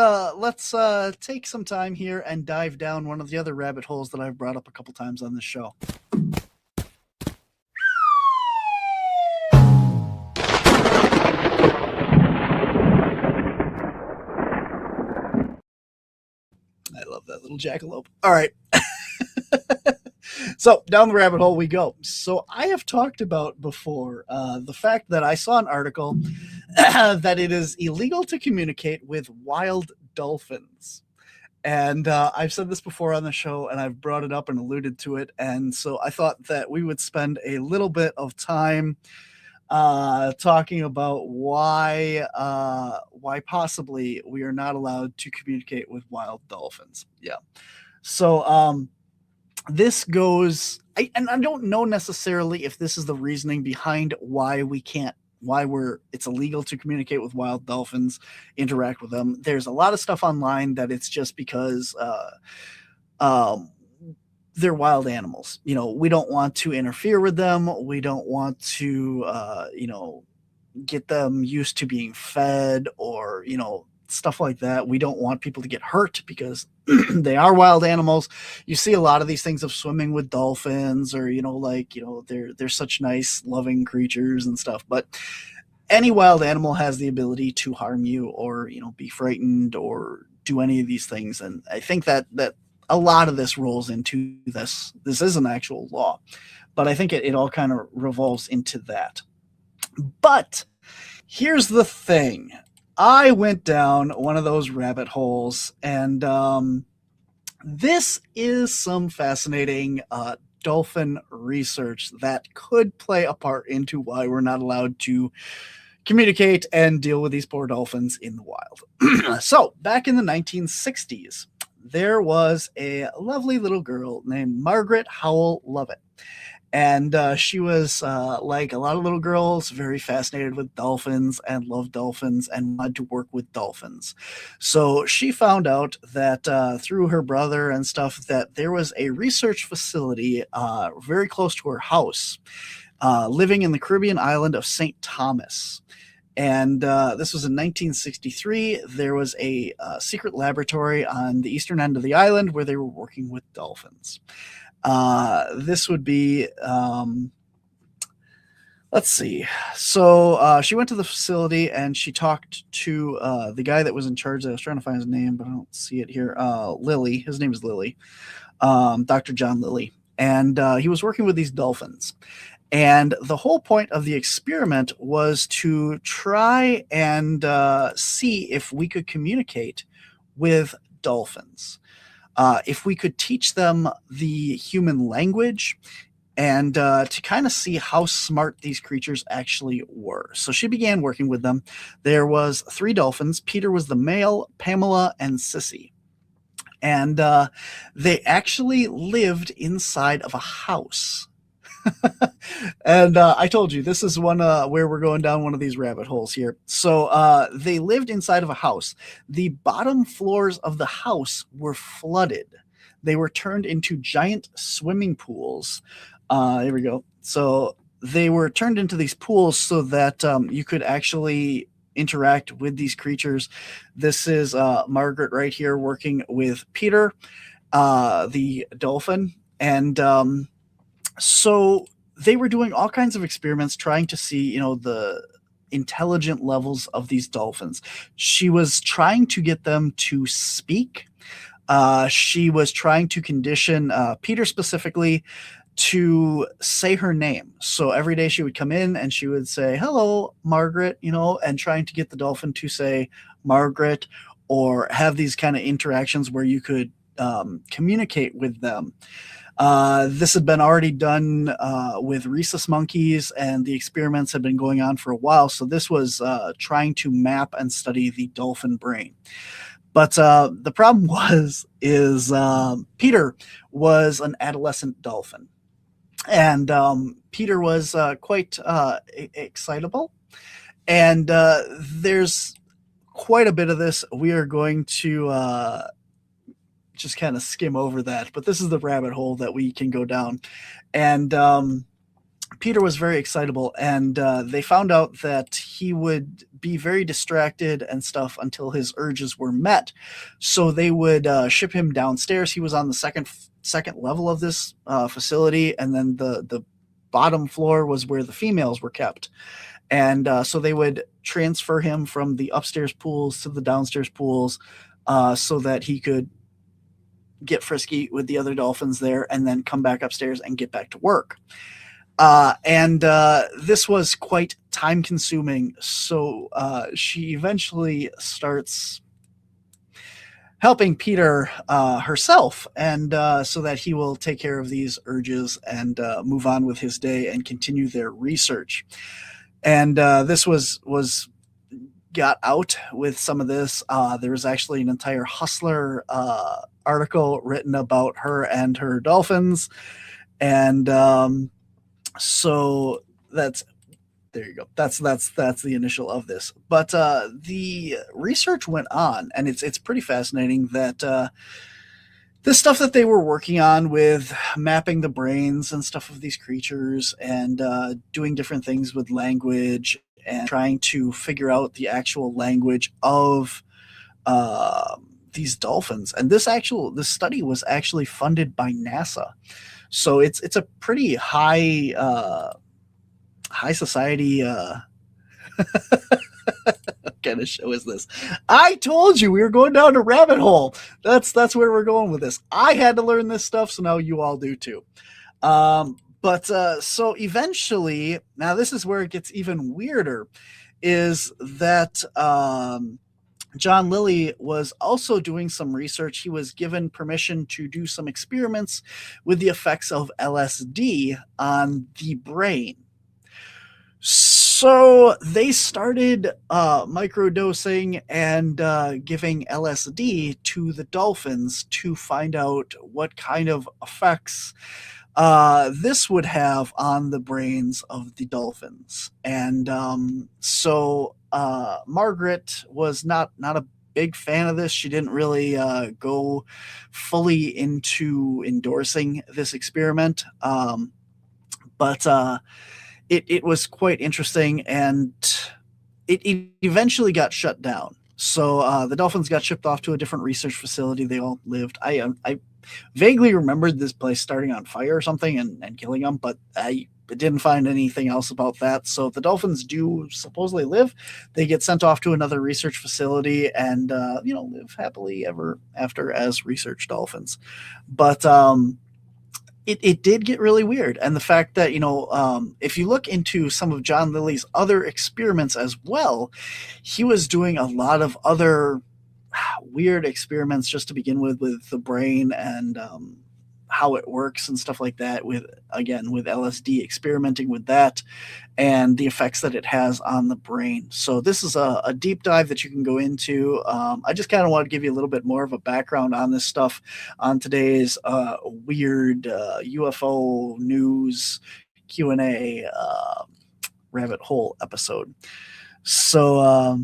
take some time here and dive down one of the other rabbit holes that I've brought up a couple times on this show. I love that little jackalope. All right. So down the rabbit hole we go. So I have talked about before the fact that I saw an article that it is illegal to communicate with wild dolphins. And I've said this before on the show, and I've brought it up and alluded to it. And so I thought that we would spend a little bit of time talking about why possibly we are not allowed to communicate with wild dolphins. Yeah. So this goes, and I don't know necessarily if this is the reasoning behind why it's illegal to communicate with wild dolphins, interact with them. There's a lot of stuff online that it's just because they're wild animals. We don't want to interfere with them. We don't want to, get them used to being fed or, stuff like that. We don't want people to get hurt because they are wild animals. You see a lot of these things of swimming with dolphins, or they're such nice, loving creatures and stuff. But any wild animal has the ability to harm you, or be frightened, or do any of these things. And I think that a lot of this rolls into this. This is an actual law, but I think it all kind of revolves into that. But here's the thing. I went down one of those rabbit holes, and this is some fascinating dolphin research that could play a part into why we're not allowed to communicate and deal with these poor dolphins in the wild. So back in the 1960s, there was a lovely little girl named Margaret Howell Lovett. And she was, like a lot of little girls, very fascinated with dolphins and loved dolphins and wanted to work with dolphins. So she found out that through her brother and stuff that there was a research facility very close to her house, living in the Caribbean island of St. Thomas. And this was in 1963. There was a secret laboratory on the eastern end of the island where they were working with dolphins. This would be, let's see. So she went to the facility and she talked to the guy that was in charge. I was trying to find his name, but I don't see it here. Lilly. His name is Lilly. Dr. John Lilly. And he was working with these dolphins. And the whole point of the experiment was to try and see if we could communicate with dolphins. If we could teach them the human language and to kind of see how smart these creatures actually were. So she began working with them. There was 3 dolphins. Peter was the male, Pamela, and Sissy. And they actually lived inside of a house. And I told you, this is one where we're going down one of these rabbit holes here. So they lived inside of a house. The bottom floors of the house were flooded. They were turned into giant swimming pools. Here we go. So they were turned into these pools so that you could actually interact with these creatures. This is Margaret right here working with Peter, the dolphin. And so they were doing all kinds of experiments trying to see, the intelligent levels of these dolphins. She was trying to get them to speak. She was trying to condition Peter specifically to say her name. So every day she would come in and she would say, "Hello, Margaret," and trying to get the dolphin to say Margaret, or have these kind of interactions where you could communicate with them. This had been already done with rhesus monkeys, and the experiments had been going on for a while. So this was trying to map and study the dolphin brain. But the problem is Peter was an adolescent dolphin, and Peter was quite excitable. And there's quite a bit of this. We are going to just kind of skim over that, but this is the rabbit hole that we can go down. And Peter was very excitable, and they found out that he would be very distracted and stuff until his urges were met. So they would ship him downstairs. He was on the second level of this facility, and then the bottom floor was where the females were kept. And so they would transfer him from the upstairs pools to the downstairs pools so that he could get frisky with the other dolphins there and then come back upstairs and get back to work. And this was quite time consuming. So she eventually starts helping Peter herself, and so that he will take care of these urges and move on with his day and continue their research. And this was got out with some of this. There was actually an entire Hustler article written about her and her dolphins. And so there you go. That's the initial of this. But the research went on, and it's pretty fascinating that this stuff that they were working on with mapping the brains and stuff of these creatures, and doing different things with language and trying to figure out the actual language of these dolphins. And this study was actually funded by NASA. So it's a pretty high society what kind of show is this? I told you we were going down a rabbit hole. That's where we're going with this. I had to learn this stuff, so now you all do too. But so eventually, now this is where it gets even weirder, is that John Lilly was also doing some research. He was given permission to do some experiments with the effects of LSD on the brain. So So they started microdosing and giving LSD to the dolphins to find out what kind of effects this would have on the brains of the dolphins. And so Margaret was not a big fan of this. She didn't really go fully into endorsing this experiment. But it was quite interesting, and it eventually got shut down. So the dolphins got shipped off to a different research facility. They all lived. I vaguely remembered this place starting on fire or something and killing them, but I didn't find anything else about that. So the dolphins do supposedly live. They get sent off to another research facility and live happily ever after as research dolphins. But it did get really weird. And the fact that, if you look into some of John Lilly's other experiments as well, he was doing a lot of other weird experiments just to begin with the brain and how it works and stuff like that, with LSD, experimenting with that and the effects that it has on the brain. So this is a deep dive that you can go into. I just kind of want to give you a little bit more of a background on this stuff on today's weird UFO news Q&A rabbit hole episode. So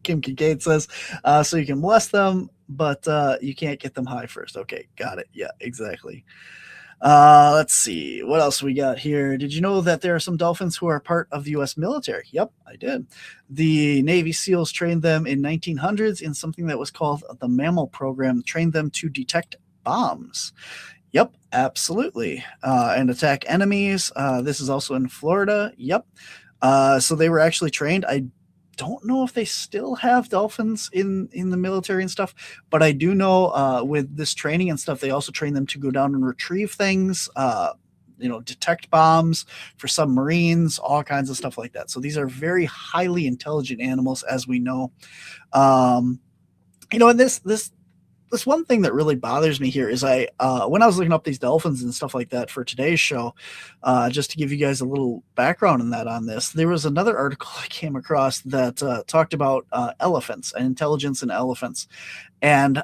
Kim Kincaid says, so you can molest them, but you can't get them high first. Okay, got it. Yeah, exactly. Let's see. What else we got here? Did you know that there are some dolphins who are part of the U.S. military? Yep, I did. The Navy SEALs trained them in 1900s in something that was called the Mammal Program, trained them to detect bombs. Yep, absolutely. And attack enemies. This is also in Florida. Yep. So they were actually trained. I don't know if they still have dolphins in the military and stuff, but I do know with this training and stuff, they also train them to go down and retrieve things, detect bombs for submarines, all kinds of stuff like that. So these are very highly intelligent animals, as we know. And this one thing that really bothers me here is when I was looking up these dolphins and stuff like that for today's show, just to give you guys a little background on this, there was another article I came across that talked about elephants and intelligence in elephants, and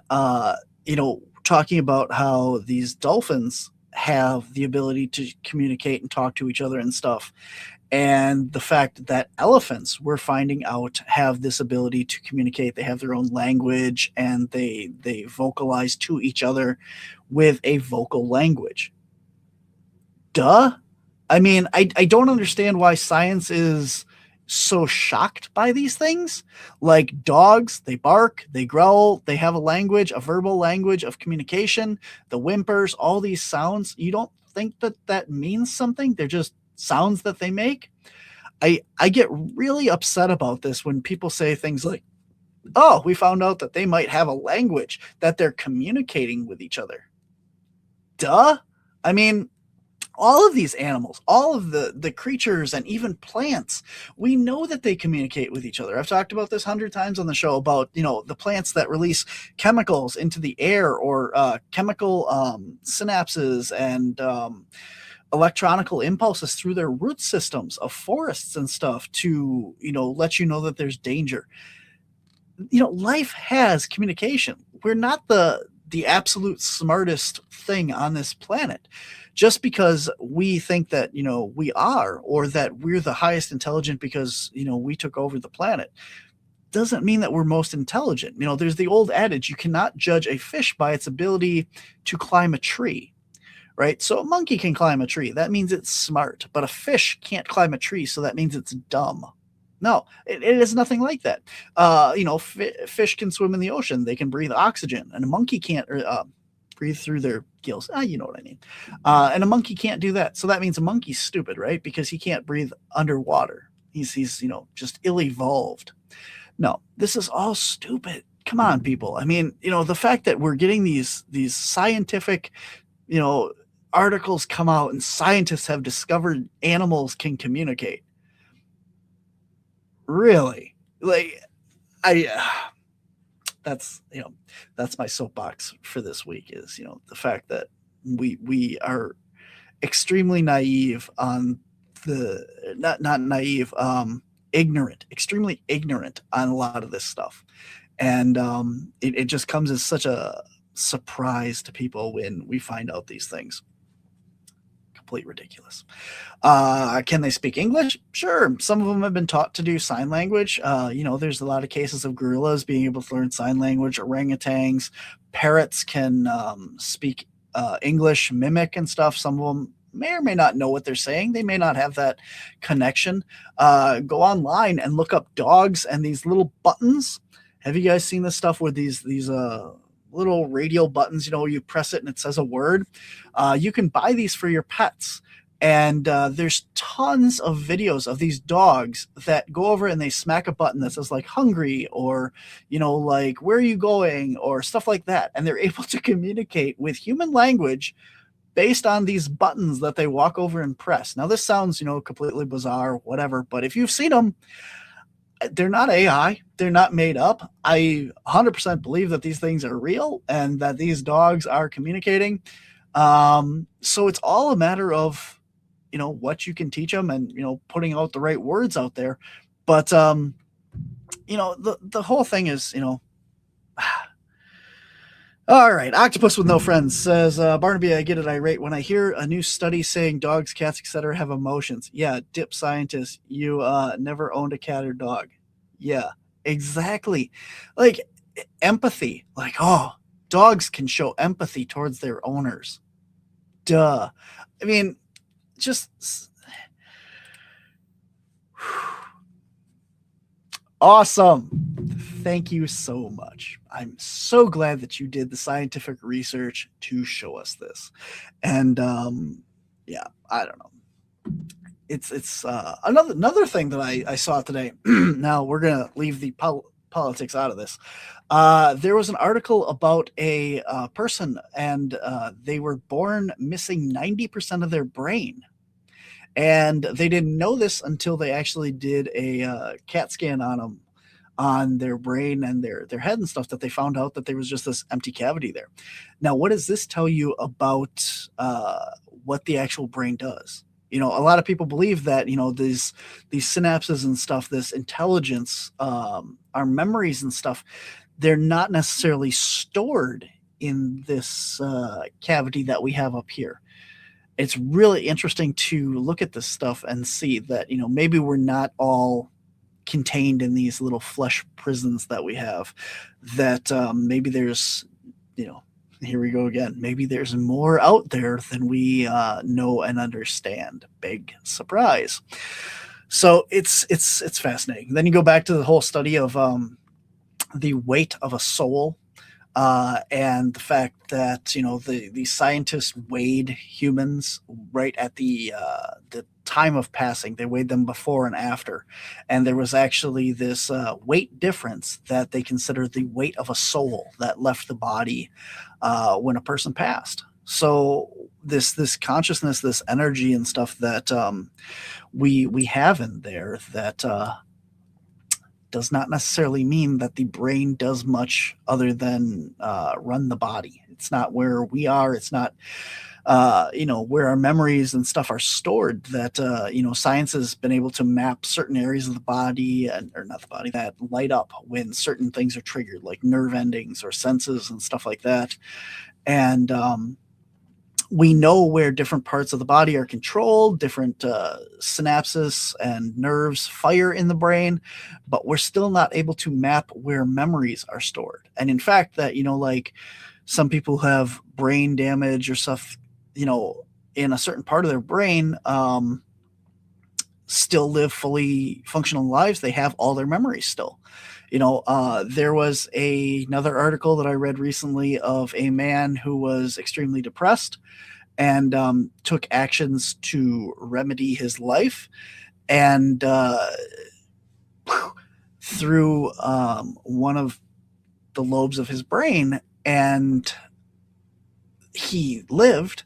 talking about how these dolphins have the ability to communicate and talk to each other and stuff. And the fact that elephants, we're finding out, have this ability to communicate. They have their own language, and they vocalize to each other with a vocal language. Duh. I mean, I don't understand why science is so shocked by these things. Like dogs, they bark, they growl, they have a language, a verbal language of communication, the whimpers, all these sounds. You don't think that means something? They're just sounds that they make. I get really upset about this when people say things like, oh, we found out that they might have a language, that they're communicating with each other. Duh. I mean, all of these animals, all of the creatures and even plants, we know that they communicate with each other. I've talked about this 100 times on the show about, the plants that release chemicals into the air, or chemical synapses and electronical impulses through their root systems of forests and stuff to, let you know that there's danger. Life has communication. We're not the absolute smartest thing on this planet. Just because we think that, we are, or that we're the highest intelligent because, we took over the planet, doesn't mean that we're most intelligent. There's the old adage, you cannot judge a fish by its ability to climb a tree. Right? So a monkey can climb a tree. That means it's smart. But a fish can't climb a tree, so that means it's dumb. No, it is nothing like that. Fish can swim in the ocean. They can breathe oxygen. And a monkey can't breathe through their gills. You know what I mean. And a monkey can't do that. So that means a monkey's stupid, right? Because he can't breathe underwater. He's just ill-evolved. No, this is all stupid. Come on, people. I mean, the fact that we're getting these scientific, articles come out and scientists have discovered animals can communicate. Really? That's my soapbox for this week is, the fact that we are extremely naive on not naive, ignorant, extremely ignorant on a lot of this stuff. And it just comes as such a surprise to people when we find out these things. Complete ridiculous. Can they speak English? Sure. Some of them have been taught to do sign language. There's a lot of cases of gorillas being able to learn sign language, orangutans, parrots can speak English, mimic and stuff. Some of them may or may not know what they're saying. They may not have that connection. Go online and look up dogs and these little buttons. Have you guys seen this stuff with these little radio buttons? You press it and it says a word. You can buy these for your pets. And there's tons of videos of these dogs that go over and they smack a button that says like hungry or, like where are you going or stuff like that. And they're able to communicate with human language based on these buttons that they walk over and press. Now this sounds, completely bizarre, whatever, but if you've seen them, they're not AI. They're not made up. I 100% believe that these things are real and that these dogs are communicating. So it's all a matter of, what you can teach them and, putting out the right words out there. But, the whole thing is, all right. Octopus with no friends says, Barnaby, I get it irate when I hear a new study saying dogs, cats, etc. have emotions. Yeah. Dip scientist, you never owned a cat or dog. Yeah, exactly. Like empathy, like, oh, dogs can show empathy towards their owners. Duh. I mean, just awesome. Thank you so much. I'm so glad that you did the scientific research to show us this. And yeah, I don't know. It's another thing that I saw today. Now we're gonna leave the politics out of this. There was an article about a person, and they were born missing 90% of their brain, and they didn't know this until they actually did a CAT scan on them, on their brain and their head and stuff, that they found out that there was just this empty cavity there. Now, what does this tell you about what the actual brain does? A lot of people believe that, these synapses and stuff, this intelligence, our memories and stuff, they're not necessarily stored in this cavity that we have up here. It's really interesting to look at this stuff and see that, maybe we're not all contained in these little flesh prisons that we have, that maybe there's, here we go again. Maybe there's more out there than we know and understand. Big surprise. So it's fascinating. Then you go back to the whole study of the weight of a soul, and the fact that the scientists weighed humans right at the time of passing. They weighed them before and after, and there was actually this weight difference that they considered the weight of a soul that left the body when a person passed. So this consciousness, this energy and stuff that we have in there, that does not necessarily mean that the brain does much other than run the body. It's not where we are. It's not where our memories and stuff are stored, that science has been able to map certain areas of the body, or not the body, that light up when certain things are triggered, like nerve endings or senses and stuff like that. And we know where different parts of the body are controlled, different synapses and nerves fire in the brain, but we're still not able to map where memories are stored. And in fact, that, like some people have brain damage or stuff, in a certain part of their brain, still live fully functional lives. They have all their memories still. There was another article that I read recently of a man who was extremely depressed and took actions to remedy his life, and through one of the lobes of his brain, and he lived,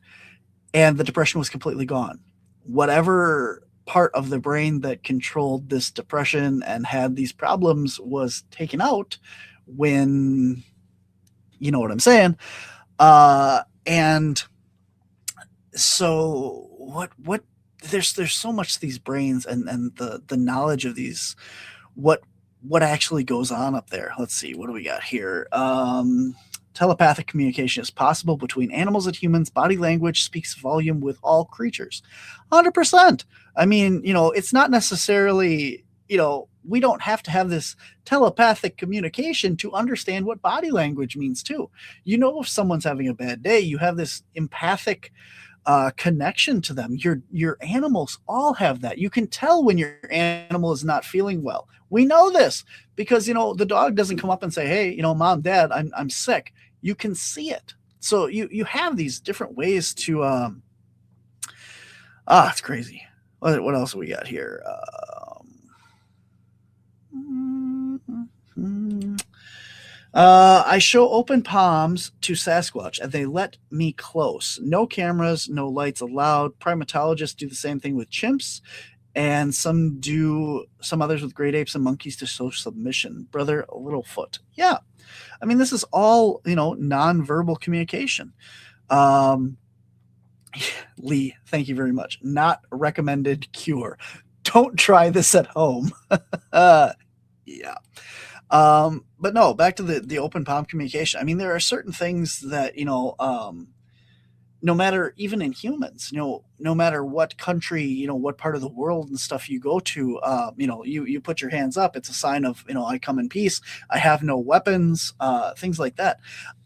and the depression was completely gone. Whatever part of the brain that controlled this depression and had these problems was taken out when, you know what I'm saying, and So what there's so much to these brains and the knowledge of these, what actually goes on up there. Let's see, what do we got here? Telepathic communication is possible between animals and humans. Body language speaks volume with all creatures. 100%. I mean, it's not necessarily, we don't have to have this telepathic communication to understand what body language means too. If someone's having a bad day, you have this empathic connection to them. Your animals all have that. You can tell when your animal is not feeling well. We know this because the dog doesn't come up and say, "Hey, mom, dad, I'm sick." You can see it. So you have these different ways to it's crazy. What else have we got here? I show open palms to Sasquatch and they let me close. No cameras, no lights allowed. Primatologists do the same thing with chimps, and some others with great apes and monkeys to show submission. Brother Littlefoot. Yeah. I mean, this is all, nonverbal communication. Lee, thank you very much. Not recommended cure. Don't try this at home. Yeah. But no, back to the open palm communication. I mean, there are certain things that, no matter, even in humans, no matter what country, what part of the world and stuff you go to, you put your hands up. It's a sign of, I come in peace. I have no weapons, things like that.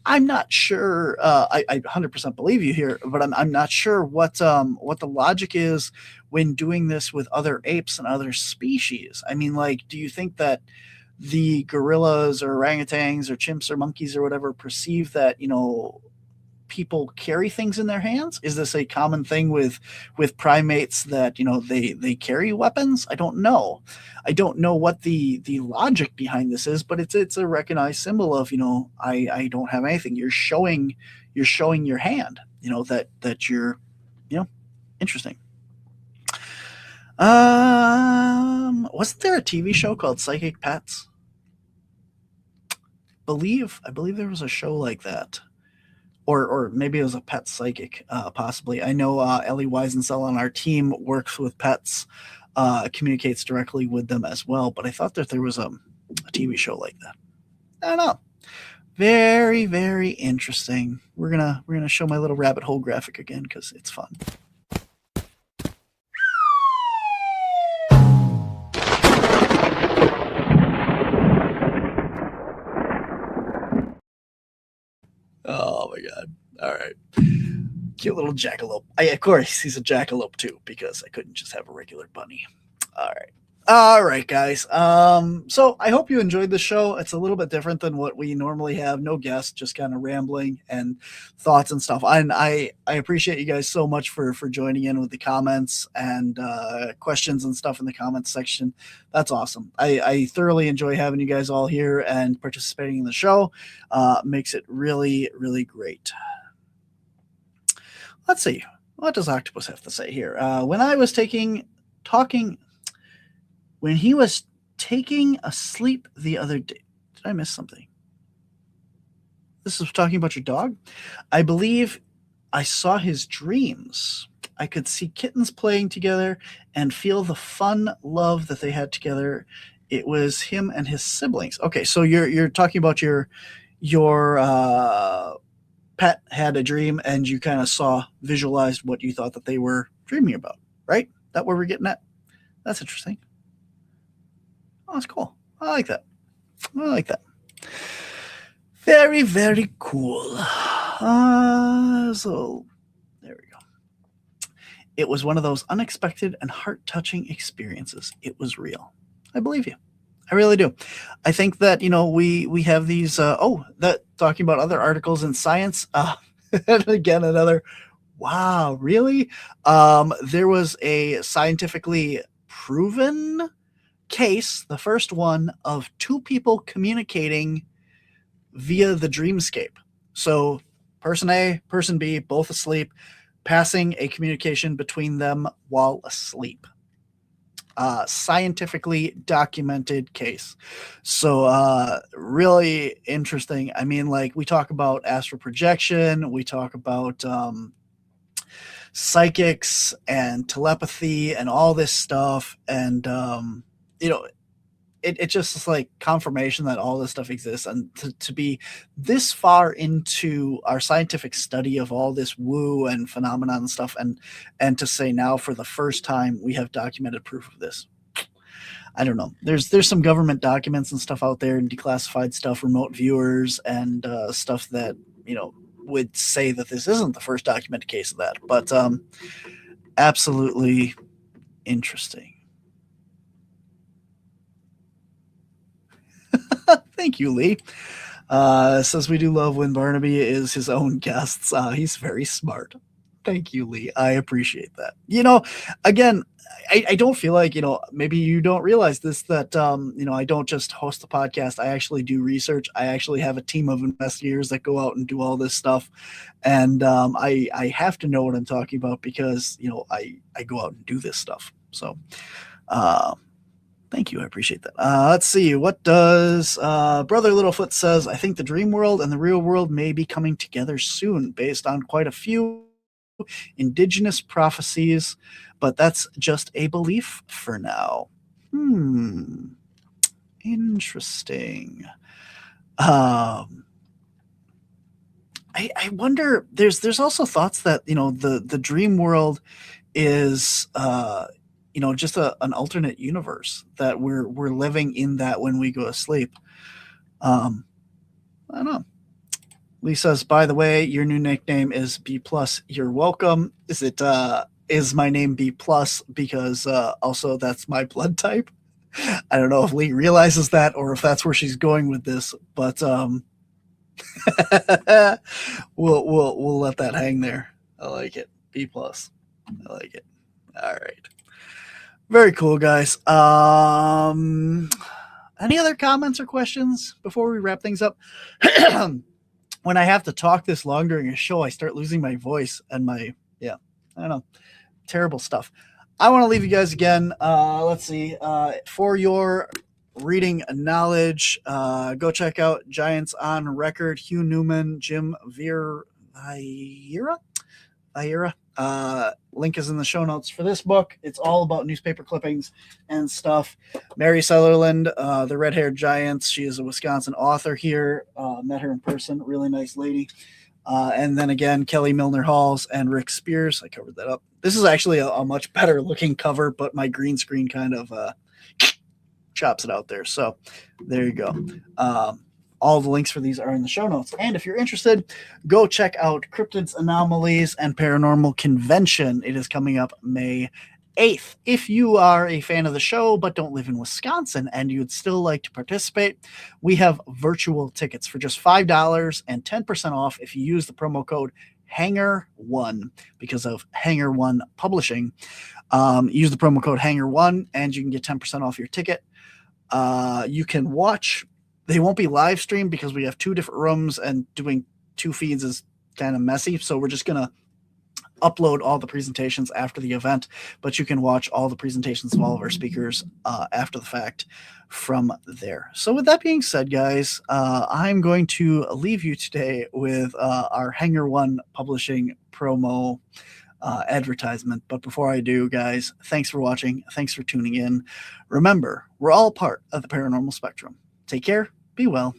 I'm not sure. I 100% believe you here, but I'm not sure what the logic is when doing this with other apes and other species. I mean, like, do you think that the gorillas or orangutans or chimps or monkeys or whatever perceive that, people carry things in their hands? Is this a common thing with primates that, they carry weapons? I don't know. I don't know what the logic behind this is, but it's a recognized symbol of, I don't have anything. You're showing your hand, that you're, interesting. Wasn't there a TV show called Psychic Pets? I believe there was a show like that, or maybe it was a pet psychic, possibly. I know Ellie Weisencell on our team works with pets, communicates directly with them as well. But I thought that there was a TV show like that. I don't know. Very, very interesting. We're gonna show my little rabbit hole graphic again because it's fun. Oh my god. All right. Cute little jackalope. Of course, he's a jackalope too, because I couldn't just have a regular bunny. All right, guys. So I hope you enjoyed the show. It's a little bit different than what we normally have. No guests, just kind of rambling and thoughts and stuff. And I appreciate you guys so much for joining in with the comments and questions and stuff in the comments section. That's awesome. I thoroughly enjoy having you guys all here and participating in the show. Makes it really, really great. Let's see. What does Octopus have to say here? When he was taking a sleep the other day. Did I miss something? This is talking about your dog? I believe I saw his dreams. I could see kittens playing together and feel the fun love that they had together. It was him and his siblings. Okay, so you're talking about your pet had a dream and you kind of visualized what you thought that they were dreaming about, right? That where we're getting at? That's interesting. Oh, that's cool. I like that. Very, very cool. So there we go. It was one of those unexpected and heart-touching experiences. It was real. I believe you. I really do. I think that, we have these, that talking about other articles in science, and again, another, wow, really? There was a scientifically proven case, the first one, of two people communicating via the dreamscape. So person A, person B, both asleep, passing a communication between them while asleep. Scientifically documented case. So really interesting. I mean, like, we talk about astral projection, we talk about psychics and telepathy and all this stuff. And, you know, it just is like confirmation that all this stuff exists, and to be this far into our scientific study of all this woo and phenomenon and stuff, and to say now for the first time we have documented proof of this. I don't know. There's some government documents and stuff out there and declassified stuff, remote viewers and stuff that, you know, would say that this isn't the first documented case of that, but absolutely interesting. Thank you, Lee. Says we do love when Barnaby is his own guest. He's very smart. Thank you, Lee. I appreciate that. You know, again, I don't feel like, you know, maybe you don't realize this, that, you know, I don't just host the podcast. I actually do research. I actually have a team of investigators that go out and do all this stuff. And I have to know what I'm talking about because, you know, I go out and do this stuff. So, thank you. I appreciate that. Let's see. What does Brother Littlefoot says? I think the dream world and the real world may be coming together soon based on quite a few indigenous prophecies, but that's just a belief for now. Interesting. I wonder, there's also thoughts that, you know, the dream world is you know, just an alternate universe, that we're living in that when we go to sleep. I don't know. Lee says, by the way, your new nickname is B+. You're welcome. Is my name B+, because also that's my blood type? I don't know if Lee realizes that or if that's where she's going with this, but we'll let that hang there. I like it. B+. I like it. All right. Very cool, guys. Any other comments or questions before we wrap things up? When I have to talk this long during a show, I start losing my voice and I don't know, terrible stuff. I want to leave you guys again. Let's see. For your reading knowledge, go check out Giants on Record, Hugh Newman, Jim Vieira. Link is in the show notes for this book. It's all about newspaper clippings and stuff. Mary Sutherland, the Red-haired Giants. She is a Wisconsin author here. Met her in person. Really nice lady. And then again, Kelly Milner Halls and Rick Spears. I covered that up. This is actually a much better looking cover, but my green screen kind of chops it out there. So there you go. All the links for these are in the show notes. And if you're interested, go check out Cryptids, Anomalies, and Paranormal Convention. It is coming up May 8th. If you are a fan of the show but don't live in Wisconsin and you'd still like to participate, we have virtual tickets for just $5 and 10% off if you use the promo code HANGER1 because of Hanger1 Publishing. Use the promo code HANGER1 and you can get 10% off your ticket. You can watch. They won't be live streamed because we have two different rooms and doing two feeds is kind of messy. So we're just going to upload all the presentations after the event, but you can watch all the presentations of all of our speakers after the fact from there. So with that being said, guys, I'm going to leave you today with our Hanger1 Publishing promo advertisement. But before I do, guys, thanks for watching. Thanks for tuning in. Remember, we're all part of the paranormal spectrum. Take care, be well,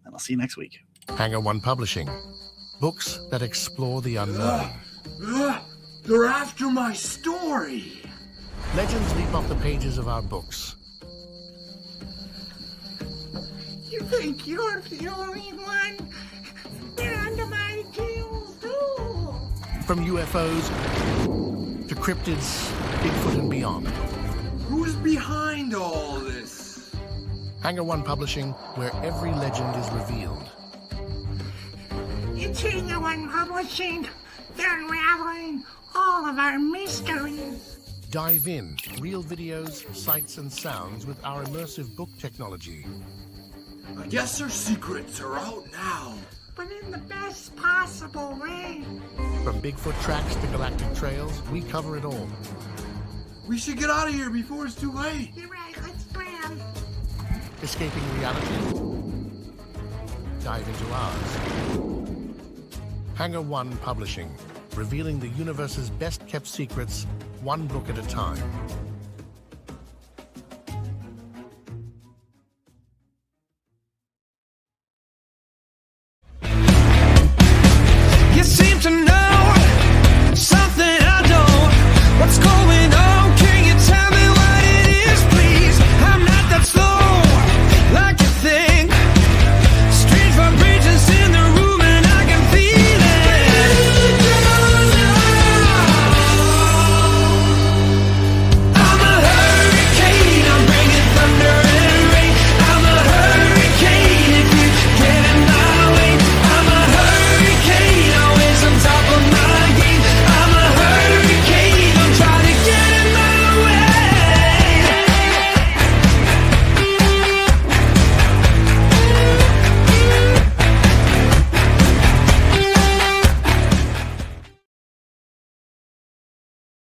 and I'll see you next week. Hanger1 Publishing. Books that explore the unknown. They're after my story. Legends leap off the pages of our books. You think you're the only one? They're under my tail too. From UFOs to cryptids, Bigfoot and beyond. Who's behind all this? Hanger1 Publishing, where every legend is revealed. It's Hanger1 Publishing. They're unraveling all of our mysteries. Dive in. Real videos, sights, and sounds with our immersive book technology. I guess their secrets are out now. But in the best possible way. From Bigfoot tracks to galactic trails, we cover it all. We should get out of here before it's too late. You're right, let's plan. Escaping reality? Dive into ours. Hanger1 Publishing. revealing the universe's best-kept secrets, one book at a time.